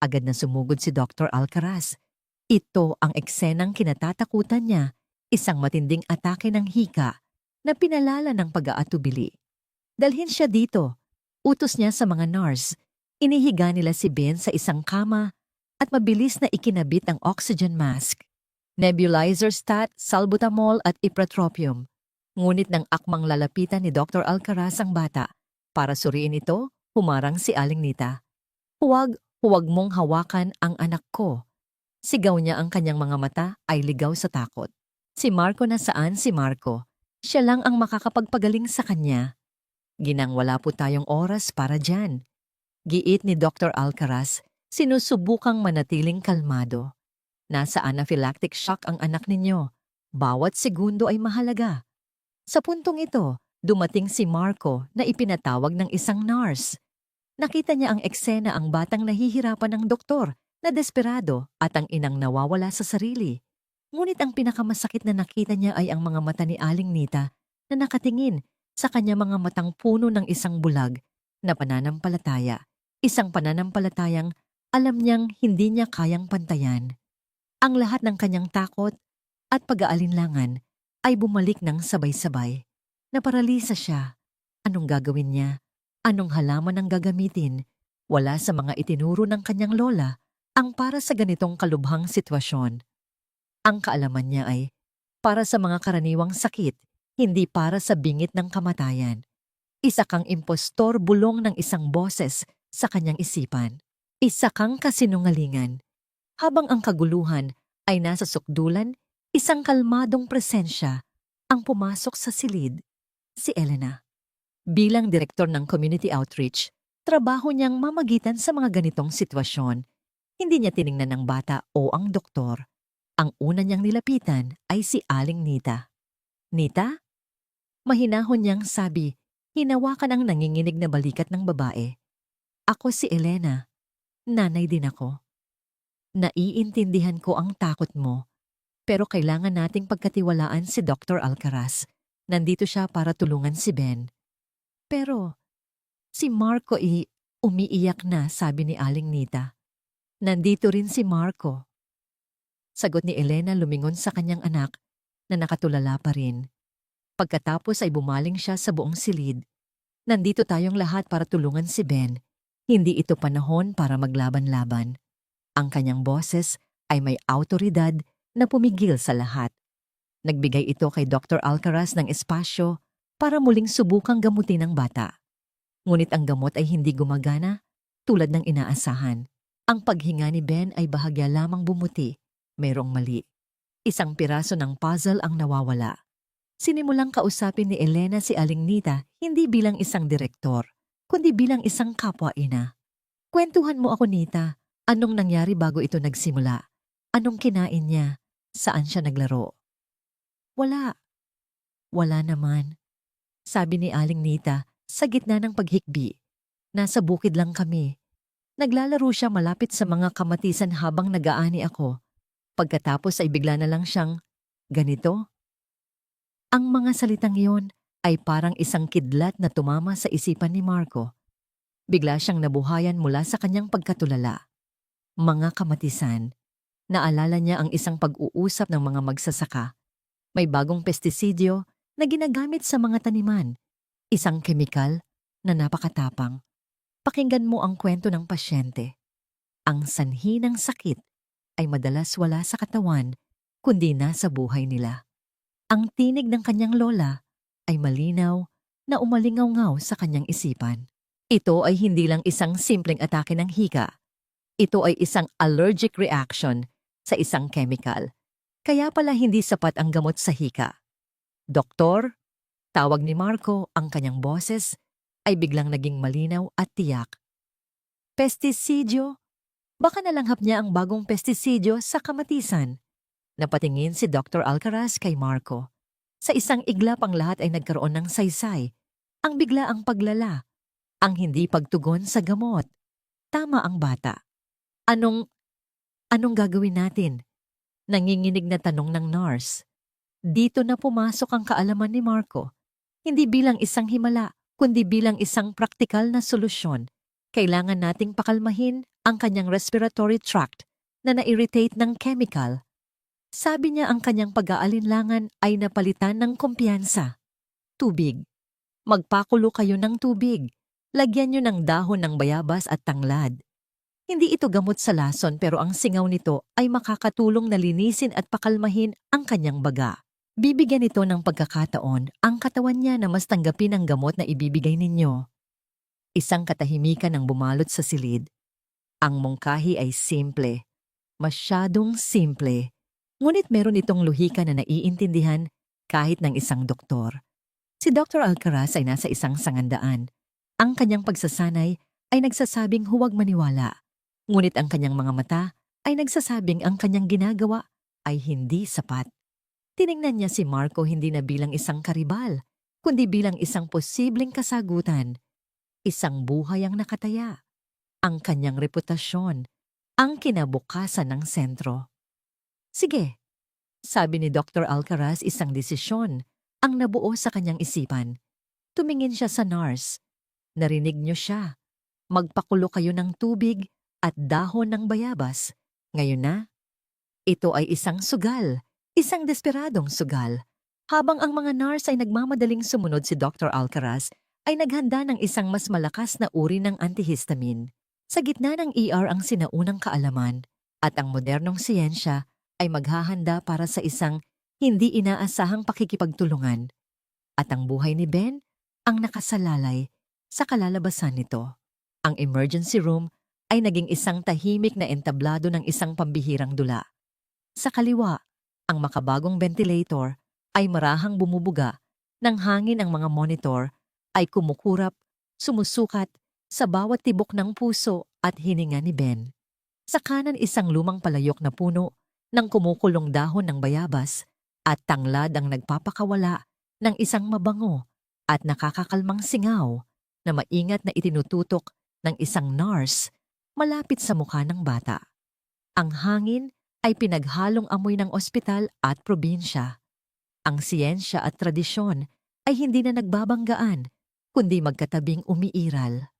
Agad na sumugod si Dr. Alcaraz. Ito ang eksenang kinatatakutan niya, isang matinding atake ng hika na pinalala ng pag-aatubili. Dalhin siya dito. Utos niya sa mga nurse. Inihiga nila si Ben sa isang kama at mabilis na ikinabit ang oxygen mask, nebulizer stat, salbutamol at ipratropium. Ngunit nang akmang lalapitan ni Dr. Alcaraz ang bata para suriin ito, humarang si Aling Nita. Huwag mong hawakan ang anak ko. Sigaw niya, ang kanyang mga mata ay ligaw sa takot. Si Marco, nasaan si Marco? Siya lang ang makakapagpagaling sa kanya. Ginang, wala po tayong oras para dyan. Giit ni Dr. Alcaraz, sinusubukang manatiling kalmado. Nasa anaphylactic shock ang anak ninyo. Bawat segundo ay mahalaga. Sa puntong ito, dumating si Marco na ipinatawag ng isang nurse. Nakita niya ang eksena, ang batang nahihirapan ng doktor na desperado at ang inang nawawala sa sarili. Ngunit ang pinakamasakit na nakita niya ay ang mga mata ni Aling Nita na nakatingin sa kanya, mga matang puno ng isang bulag na pananampalataya. Isang pananampalatayang alam niyang hindi niya kayang pantayan. Ang lahat ng kanyang takot at pag-aalinlangan ay bumalik ng sabay-sabay. Naparalisa siya. Anong gagawin niya? Anong halaman ang gagamitin? Wala sa mga itinuro ng kanyang lola ang para sa ganitong kalubhang sitwasyon. Ang kaalaman niya ay para sa mga karaniwang sakit, hindi para sa bingit ng kamatayan. Isa kang impostor, bulong ng isang boses sa kanyang isipan. Isa kang kasinungalingan. Habang ang kaguluhan ay nasa sukdulan, isang kalmadong presensya ang pumasok sa silid. Si Elena. Bilang direktor ng community outreach, trabaho niyang mamagitan sa mga ganitong sitwasyon. Hindi niya tiningnan ng bata o ang doktor. Ang una niyang nilapitan ay si Aling Nita. Nita? Mahinahon niyang sabi, hinawakan ang nanginginig na balikat ng babae. Ako si Elena. Nanay din ako. Naiintindihan ko ang takot mo, pero kailangan nating pagkatiwalaan si Dr. Alcaraz. Nandito siya para tulungan si Ben. Pero, si Marco umiiyak na, sabi ni Aling Nita. Nandito rin si Marco. Sagot ni Elena, lumingon sa kanyang anak na nakatulala pa rin. Pagkatapos ay bumaling siya sa buong silid. Nandito tayong lahat para tulungan si Ben. Hindi ito panahon para maglaban-laban. Ang kanyang boses ay may awtoridad na pumigil sa lahat. Nagbigay ito kay Dr. Alcaraz ng espasyo para muling subukang gamutin ang bata. Ngunit ang gamot ay hindi gumagana tulad ng inaasahan. Ang paghinga ni Ben ay bahagya lamang bumuti. Mayroong mali. Isang piraso ng puzzle ang nawawala. Sinimulang kausapin ni Elena si Aling Nita hindi bilang isang direktor, kundi bilang isang kapwa-ina. Kwentuhan mo ako, Nita. Anong nangyari bago ito nagsimula? Anong kinain niya? Saan siya naglaro? Wala. Wala naman. Sabi ni Aling Nita sa gitna ng paghikbi. Nasa bukid lang kami. Naglalaro siya malapit sa mga kamatisan habang nag-aani ako. Pagkatapos ay bigla na lang siyang, ganito? Ang mga salitang iyon ay parang isang kidlat na tumama sa isipan ni Marco. Bigla siyang nabuhayan mula sa kanyang pagkatulala. Mga kamatisan. Naalala niya ang isang pag-uusap ng mga magsasaka. May bagong pestisidyo na ginagamit sa mga taniman. Isang kemikal na napakatapang. Pakinggan mo ang kwento ng pasyente. Ang sanhi ng sakit ay madalas wala sa katawan, kundi nasa buhay nila. Ang tinig ng kanyang lola ay malinaw na umalingaw-ngaw sa kanyang isipan. Ito ay hindi lang isang simpleng atake ng hika. Ito ay isang allergic reaction sa isang chemical. Kaya pala hindi sapat ang gamot sa hika. Doktor, tawag ni Marco, ang kanyang boses ay biglang naging malinaw at tiyak. Pestisidyo? Baka nalanghap niya ang bagong pestisidyo sa kamatisan. Napatingin si Dr. Alcaraz kay Marco. Sa isang iglap ang lahat ay nagkaroon ng saysay. Ang biglaang paglala. Ang hindi pagtugon sa gamot. Tama ang bata. Anong gagawin natin? Nanginginig na tanong ng nurse. Dito na pumasok ang kaalaman ni Marco. Hindi bilang isang himala, kundi bilang isang praktikal na solusyon. Kailangan nating pakalmahin ang kanyang respiratory tract na na-irritate ng chemical. Sabi niya ang kanyang pag-aalinlangan ay napalitan ng kumpiyansa. Tubig. Magpakulo kayo ng tubig. Lagyan nyo ng dahon ng bayabas at tanglad. Hindi ito gamot sa lason pero ang singaw nito ay makakatulong na linisin at pakalmahin ang kanyang baga. Bibigyan ito ng pagkakataon ang katawan niya na mas tanggapin ang gamot na ibibigay ninyo. Isang katahimikan ang bumalot sa silid. Ang mungkahi ay simple. Masyadong simple. Ngunit meron itong luhika na naiintindihan kahit ng isang doktor. Si Dr. Alcaraz ay nasa isang sangandaan. Ang kanyang pagsasanay ay nagsasabing huwag maniwala. Ngunit ang kanyang mga mata ay nagsasabing ang kanyang ginagawa ay hindi sapat. Tiningnan niya si Marco hindi na bilang isang karibal, kundi bilang isang posibleng kasagutan. Isang buhay ang nakataya. Ang kanyang reputasyon, ang kinabukasan ng sentro. Sige, sabi ni Dr. Alcaraz isang desisyon ang nabuo sa kanyang isipan. Tumingin siya sa nurse. Narinig niyo siya. Magpakulo kayo ng tubig at dahon ng bayabas. Ngayon na, ito ay isang sugal, isang desperadong sugal. Habang ang mga nurse ay nagmamadaling sumunod si Dr. Alcaraz, ay naghanda ng isang mas malakas na uri ng antihistamine. Sa gitna ng ER ang sinaunang kaalaman at ang modernong siyensya ay maghahanda para sa isang hindi inaasahang pakikipagtulungan. At ang buhay ni Ben ang nakasalalay sa kalalabasan nito. Ang emergency room ay naging isang tahimik na entablado ng isang pambihirang dula. Sa kaliwa, ang makabagong ventilator ay marahang bumubuga, ng hangin ang mga monitor ay kumukurap, sumusukat sa bawat tibok ng puso at hininga ni Ben. Sa kanan isang lumang palayok na puno ng kumukulong dahon ng bayabas at tanglad ang nagpapakawala ng isang mabango at nakakakalmang singaw na maingat na itinututok ng isang nurse malapit sa mukha ng bata. Ang hangin ay pinaghalong amoy ng ospital at probinsya. Ang siyensya at tradisyon ay hindi na nagbabanggaan, kundi magkatabing umiiral.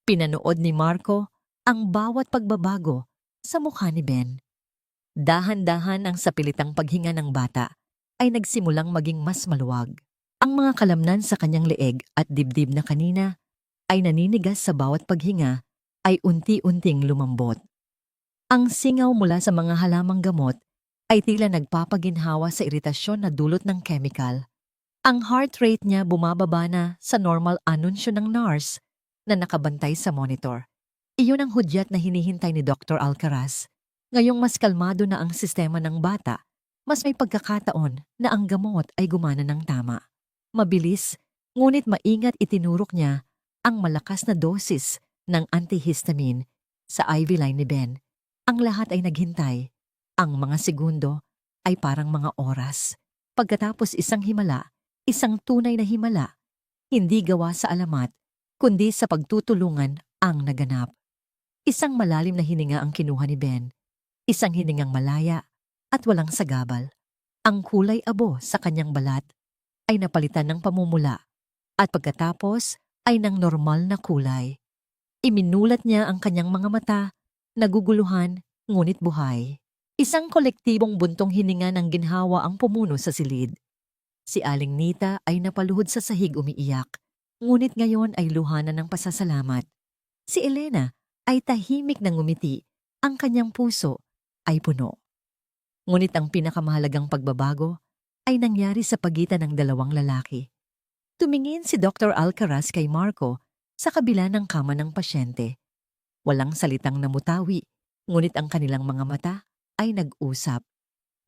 Pinanood ni Marco ang bawat pagbabago sa mukha ni Ben. Dahan-dahan ang sapilitang paghinga ng bata ay nagsimulang maging mas maluwag. Ang mga kalamnan sa kanyang leeg at dibdib na kanina ay naninigas sa bawat paghinga ay unti-unting lumambot. Ang singaw mula sa mga halamang gamot ay tila nagpapaginhawa sa iritasyon na dulot ng chemical. Ang heart rate niya bumababa na sa normal anunsyo ng nurse na nakabantay sa monitor. Iyon ang hudyat na hinihintay ni Dr. Alcaraz. Ngayong mas kalmado na ang sistema ng bata, mas may pagkakataon na ang gamot ay gumana ng tama. Mabilis, ngunit maingat itinurok niya ang malakas na dosis ng antihistamine sa IV line ni Ben. Ang lahat ay naghintay. Ang mga segundo ay parang mga oras. Pagkatapos isang himala, isang tunay na himala, hindi gawa sa alamat, kundi sa pagtutulungan ang naganap. Isang malalim na hininga ang kinuha ni Ben. Isang hiningang malaya at walang sagabal. Ang kulay abo sa kanyang balat ay napalitan ng pamumula at pagkatapos ay ng normal na kulay. Iminulat niya ang kanyang mga mata, naguguluhan, ngunit buhay. Isang kolektibong buntong hininga ng ginhawa ang pumuno sa silid. Si Aling Nita ay napaluhod sa sahig umiiyak, ngunit ngayon ay luha na ng pasasalamat. Si Elena ay tahimik na ngumiti, ang kanyang puso ay puno. Ngunit ang pinakamahalagang pagbabago ay nangyari sa pagitan ng dalawang lalaki. Tumingin si Dr. Alcaraz kay Marco sa kabila ng kama ng pasyente. Walang salitang namutawi, ngunit ang kanilang mga mata ay nag-usap.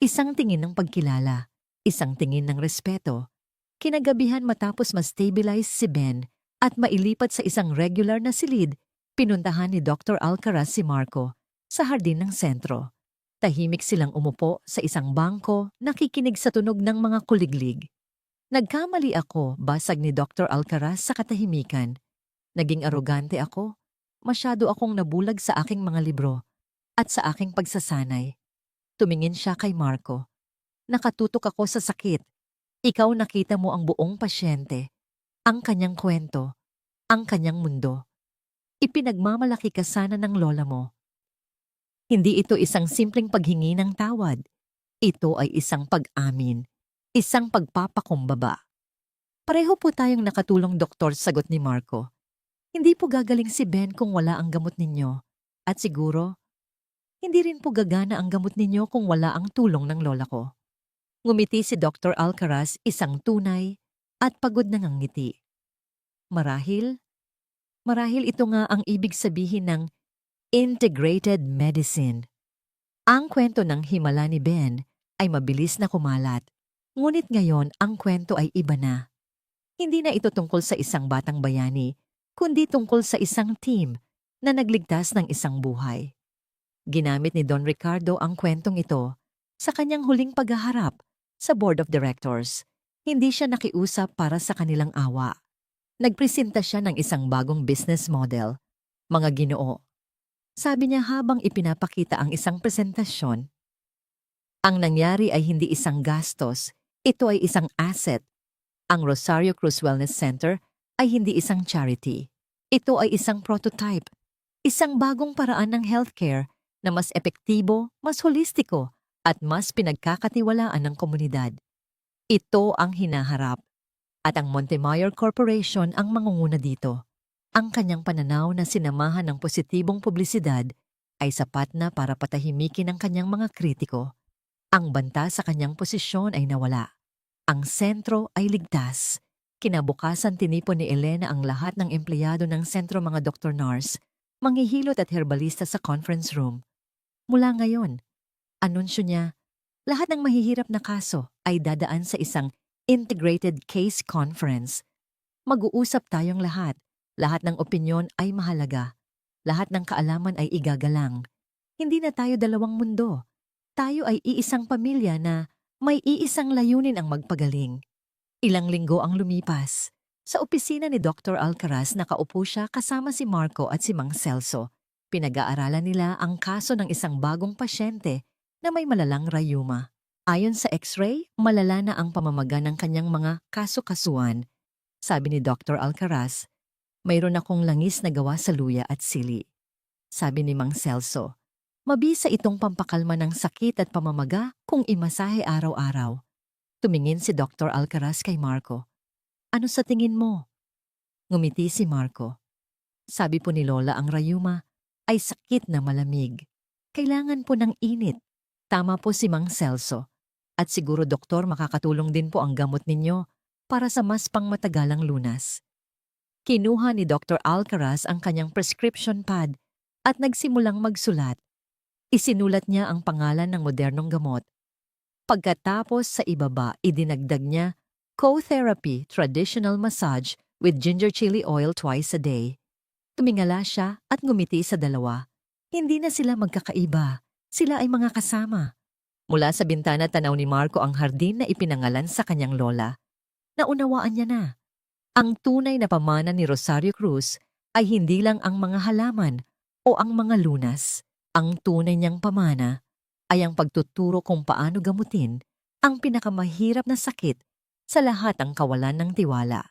Isang tingin ng pagkilala, isang tingin ng respeto. Kinagabihan matapos ma-stabilize si Ben at mailipat sa isang regular na silid, pinuntahan ni Dr. Alcaraz si Marco sa hardin ng sentro. Tahimik silang umupo sa isang bangko, nakikinig sa tunog ng mga kuliglig. Nagkamali ako, basag ni Dr. Alcaraz sa katahimikan. Naging arogante ako. Masyado akong nabulag sa aking mga libro at sa aking pagsasanay. Tumingin siya kay Marco. Nakatutok ako sa sakit. Ikaw nakita mo ang buong pasyente, ang kanyang kwento, ang kanyang mundo. Ipinagmamalaki ka sana ng lola mo. Hindi ito isang simpleng paghingi ng tawad. Ito ay isang pag-amin, isang pagpapakumbaba. Pareho po tayong nakatulong doktor, sagot ni Marco. Hindi po gagaling si Ben kung wala ang gamot ninyo. At siguro, hindi rin po gagana ang gamot ninyo kung wala ang tulong ng lola ko. Ngumiti si Dr. Alcaraz, isang tunay at pagod na ngang ngiti. Marahil ito nga ang ibig sabihin ng integrated medicine. Ang kwento ng himala ni Ben ay mabilis na kumalat. Ngunit ngayon ang kwento ay iba na. Hindi na ito tungkol sa isang batang bayani, kundi tungkol sa isang team na nagligtas ng isang buhay. Ginamit ni Don Ricardo ang kwentong ito sa kanyang huling paghaharap sa Board of Directors. Hindi siya nakiusap para sa kanilang awa. Nagpresenta siya ng isang bagong business model. Mga Ginoo, sabi niya habang ipinapakita ang isang presentasyon. Ang nangyari ay hindi isang gastos, ito ay isang asset. Ang Rosario Cruz Wellness Center ay hindi isang charity. Ito ay isang prototype, isang bagong paraan ng healthcare na mas epektibo, mas holistiko, at mas pinagkakatiwalaan ng komunidad. Ito ang hinaharap. At ang Montemayor Corporation ang mangunguna dito. Ang kanyang pananaw na sinamahan ng positibong publisidad ay sapat na para patahimikin ang kanyang mga kritiko. Ang banta sa kanyang posisyon ay nawala. Ang sentro ay ligtas. Kinabukasan tinipon ni Elena ang lahat ng empleyado ng sentro, mga Dr. Nurse, manghihilot at herbalista sa conference room. Mula ngayon, anunsyo niya, lahat ng mahihirap na kaso ay dadaan sa isang integrated case conference. Mag-uusap tayong lahat. Lahat ng opinyon ay mahalaga. Lahat ng kaalaman ay igagalang. Hindi na tayo dalawang mundo. Tayo ay iisang pamilya na may iisang layunin ang magpagaling. Ilang linggo ang lumipas. Sa opisina ni Dr. Alcaraz nakaupo siya kasama si Marco at si Mang Celso. Pinag-aaralan nila ang kaso ng isang bagong pasyente na may malalang rayuma. Ayon sa x-ray, malala na ang pamamaga ng kanyang mga kaso-kasuan. Sabi ni Dr. Alcaraz, mayroon akong langis na gawa sa luya at sili. Sabi ni Mang Celso, mabisa itong pampakalma ng sakit at pamamaga kung imasahe araw-araw. Tumingin si Dr. Alcaraz kay Marco. Ano sa tingin mo? Ngumiti si Marco. Sabi po ni Lola, ang rayuma ay sakit na malamig. Kailangan po ng init. Tama po si Mang Celso. At siguro, doktor, makakatulong din po ang gamot ninyo para sa mas pangmatagalang lunas. Kinuha ni Dr. Alcaraz ang kanyang prescription pad at nagsimulang magsulat. Isinulat niya ang pangalan ng modernong gamot. Pagkatapos sa ibaba, idinagdag niya, Co-therapy, traditional massage with ginger chili oil twice a day. Tumingala siya at ngumiti sa dalawa. Hindi na sila magkakaiba. Sila ay mga kasama. Mula sa bintana tanaw ni Marco ang hardin na ipinangalan sa kanyang lola. Naunawaan niya na. Ang tunay na pamana ni Rosario Cruz ay hindi lang ang mga halaman o ang mga lunas. Ang tunay niyang pamana ay ang pagtuturo kung paano gamutin ang pinakamahirap na sakit sa lahat ng kawalan ng tiwala.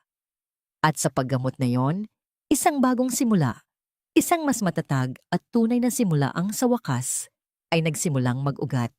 At sa paggamot na yon, isang bagong simula, isang mas matatag at tunay na simula ang sa wakas ay nagsimulang mag-ugat.